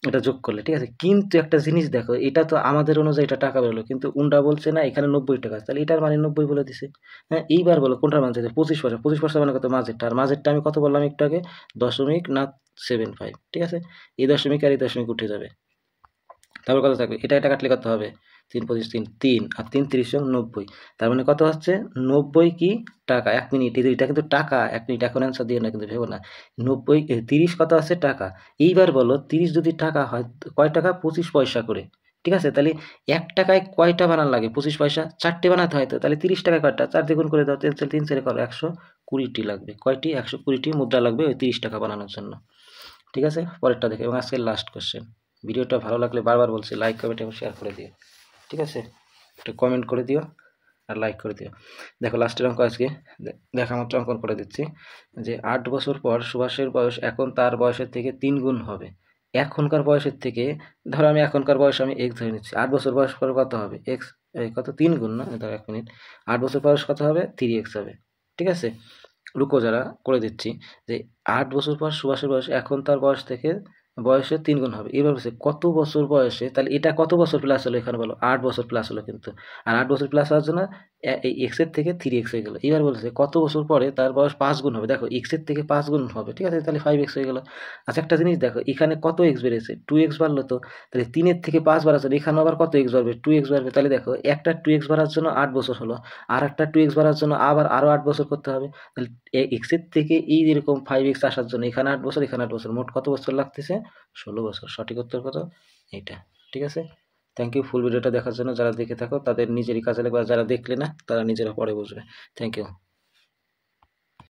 এটা যোগ করলে। ঠিক আছে, কিন্তু একটা জিনিস দেখো, এটা তো আমাদের অনুযায়ী এটা টাকা বেরোলো, কিন্তু উন্ডা বলছে না এখানে 90 টাকা, তাহলে এটার মানে 90 বলে দিছে। হ্যাঁ, এইবার বলো কোনটার মান চাইছে, 25 পয়সা। 25 পয়সা মানে কত, মাঝেরটা। আর মাঝেরটা আমি কত বললাম একটু আগে, 0.75। ঠিক আছে, এই দশমিক আর এই দশমিক উঠে যাবে, তারপর কত থাকবে, এটা কাটলে কত হবে, 3 × 5 = 3, 3 আর 3 30 = 90। তার মানে কত হচ্ছে, 90 কি টাকা। 1 মিনিট, এটা কিন্তু টাকা। 1 মিনিট, এখন অ্যান্সার দিয়ে না কিন্তু, ভেবো না। 90, 30 কত আছে, টাকা। এইবার বলো 30 যদি টাকা হয়, কয় টাকা, 25 পয়সা করে। ঠিক আছে, তাহলে 1 টাকায় কয়টা বানান লাগে, 25 পয়সা, 4টে বানাতে হয় তো, তাহলে 30 টাকা কয়টা, 4 দ্বিগুণ করে দাও, 3 করো, 120টি লাগবে। কয়টি, 120টি মুদ্রা লাগবে ওই 30 টাকা বানানোর জন্য। ঠিক আছে, পরেরটা দেখে, এবং আজকের লাস্ট কোশ্চেন। ভিডিওটা ভালো লাগলে বারবার বলছি লাইক কমেন্ট এবং শেয়ার করে দিও। ঠিক আছে, একটু কমেন্ট করে দিও আর লাইক করে দিও। দেখো লাস্টের অঙ্ক আজকে দেখা মাত্র অঙ্কন করে দিচ্ছি, যে 8 বছর পর সুভাষের বয়স এখন তার বয়সের থেকে 3 গুণ হবে। এখনকার বয়সের থেকে, ধরো আমি এখনকার বয়স আমি এক্স ধরে নিচ্ছি, 8 বছর বয়স পর কত হবে এক্স, কত 3 গুণ না, ধরো 1 মিনিট, 8 বছর বয়স কত হবে, 3x হবে। ঠিক আছে, রুকো যারা করে দিচ্ছি, যে 8 বছর পর সুভাষের বয়স এখন তার বয়স থেকে বয়সের 3 গুণ হবে। এবার বলছে কত বছর বয়সে, তাহলে এটা কত বছর প্লাস হলো, এখানে বলো 8 বছর প্লাস হলো কিন্তু। আর 8 বছর প্লাস হওয়ার জন্য এই এক্স এর থেকে 3x হয়ে গেল। এবার বলছে কত বছর পরে তার বয়স 5 গুণ হবে, দেখো এক্স এর থেকে 5 গুণ হবে। ঠিক আছে, তাহলে 5x হয়ে গেল। আচ্ছা একটা জিনিস দেখো, এখানে কত এক্স বেড়েছে, 2x বাড়লো তো, তাহলে 3-এর থেকে 5 বাড়াচ্ছে, এখানে আবার কত এক্স বাড়বে, 2x বাড়বে। তাহলে দেখো একটা 2x বাড়ার জন্য 8 বছর হলো, আর একটা 2x বাড়ার জন্য আবার আরো 8 বছর করতে হবে। তাহলে এক্স এর থেকে এই যেরকম 5x আসার জন্য এখানে 8 বছর, এখানে 8 বছর, মোট কত বছর লাগতেছে, 16 বছর। সঠিক উত্তর কত, এইটা। ঠিক আছে, থ্যাংক ইউ ফুল ভিডিওটা দেখার জন্য। যারা দেখে থাকো তাদের নিজেরই কাজে লাগবে, আর যারা দেখলে না তারা নিজেরা পরে বুঝবে। Thank you.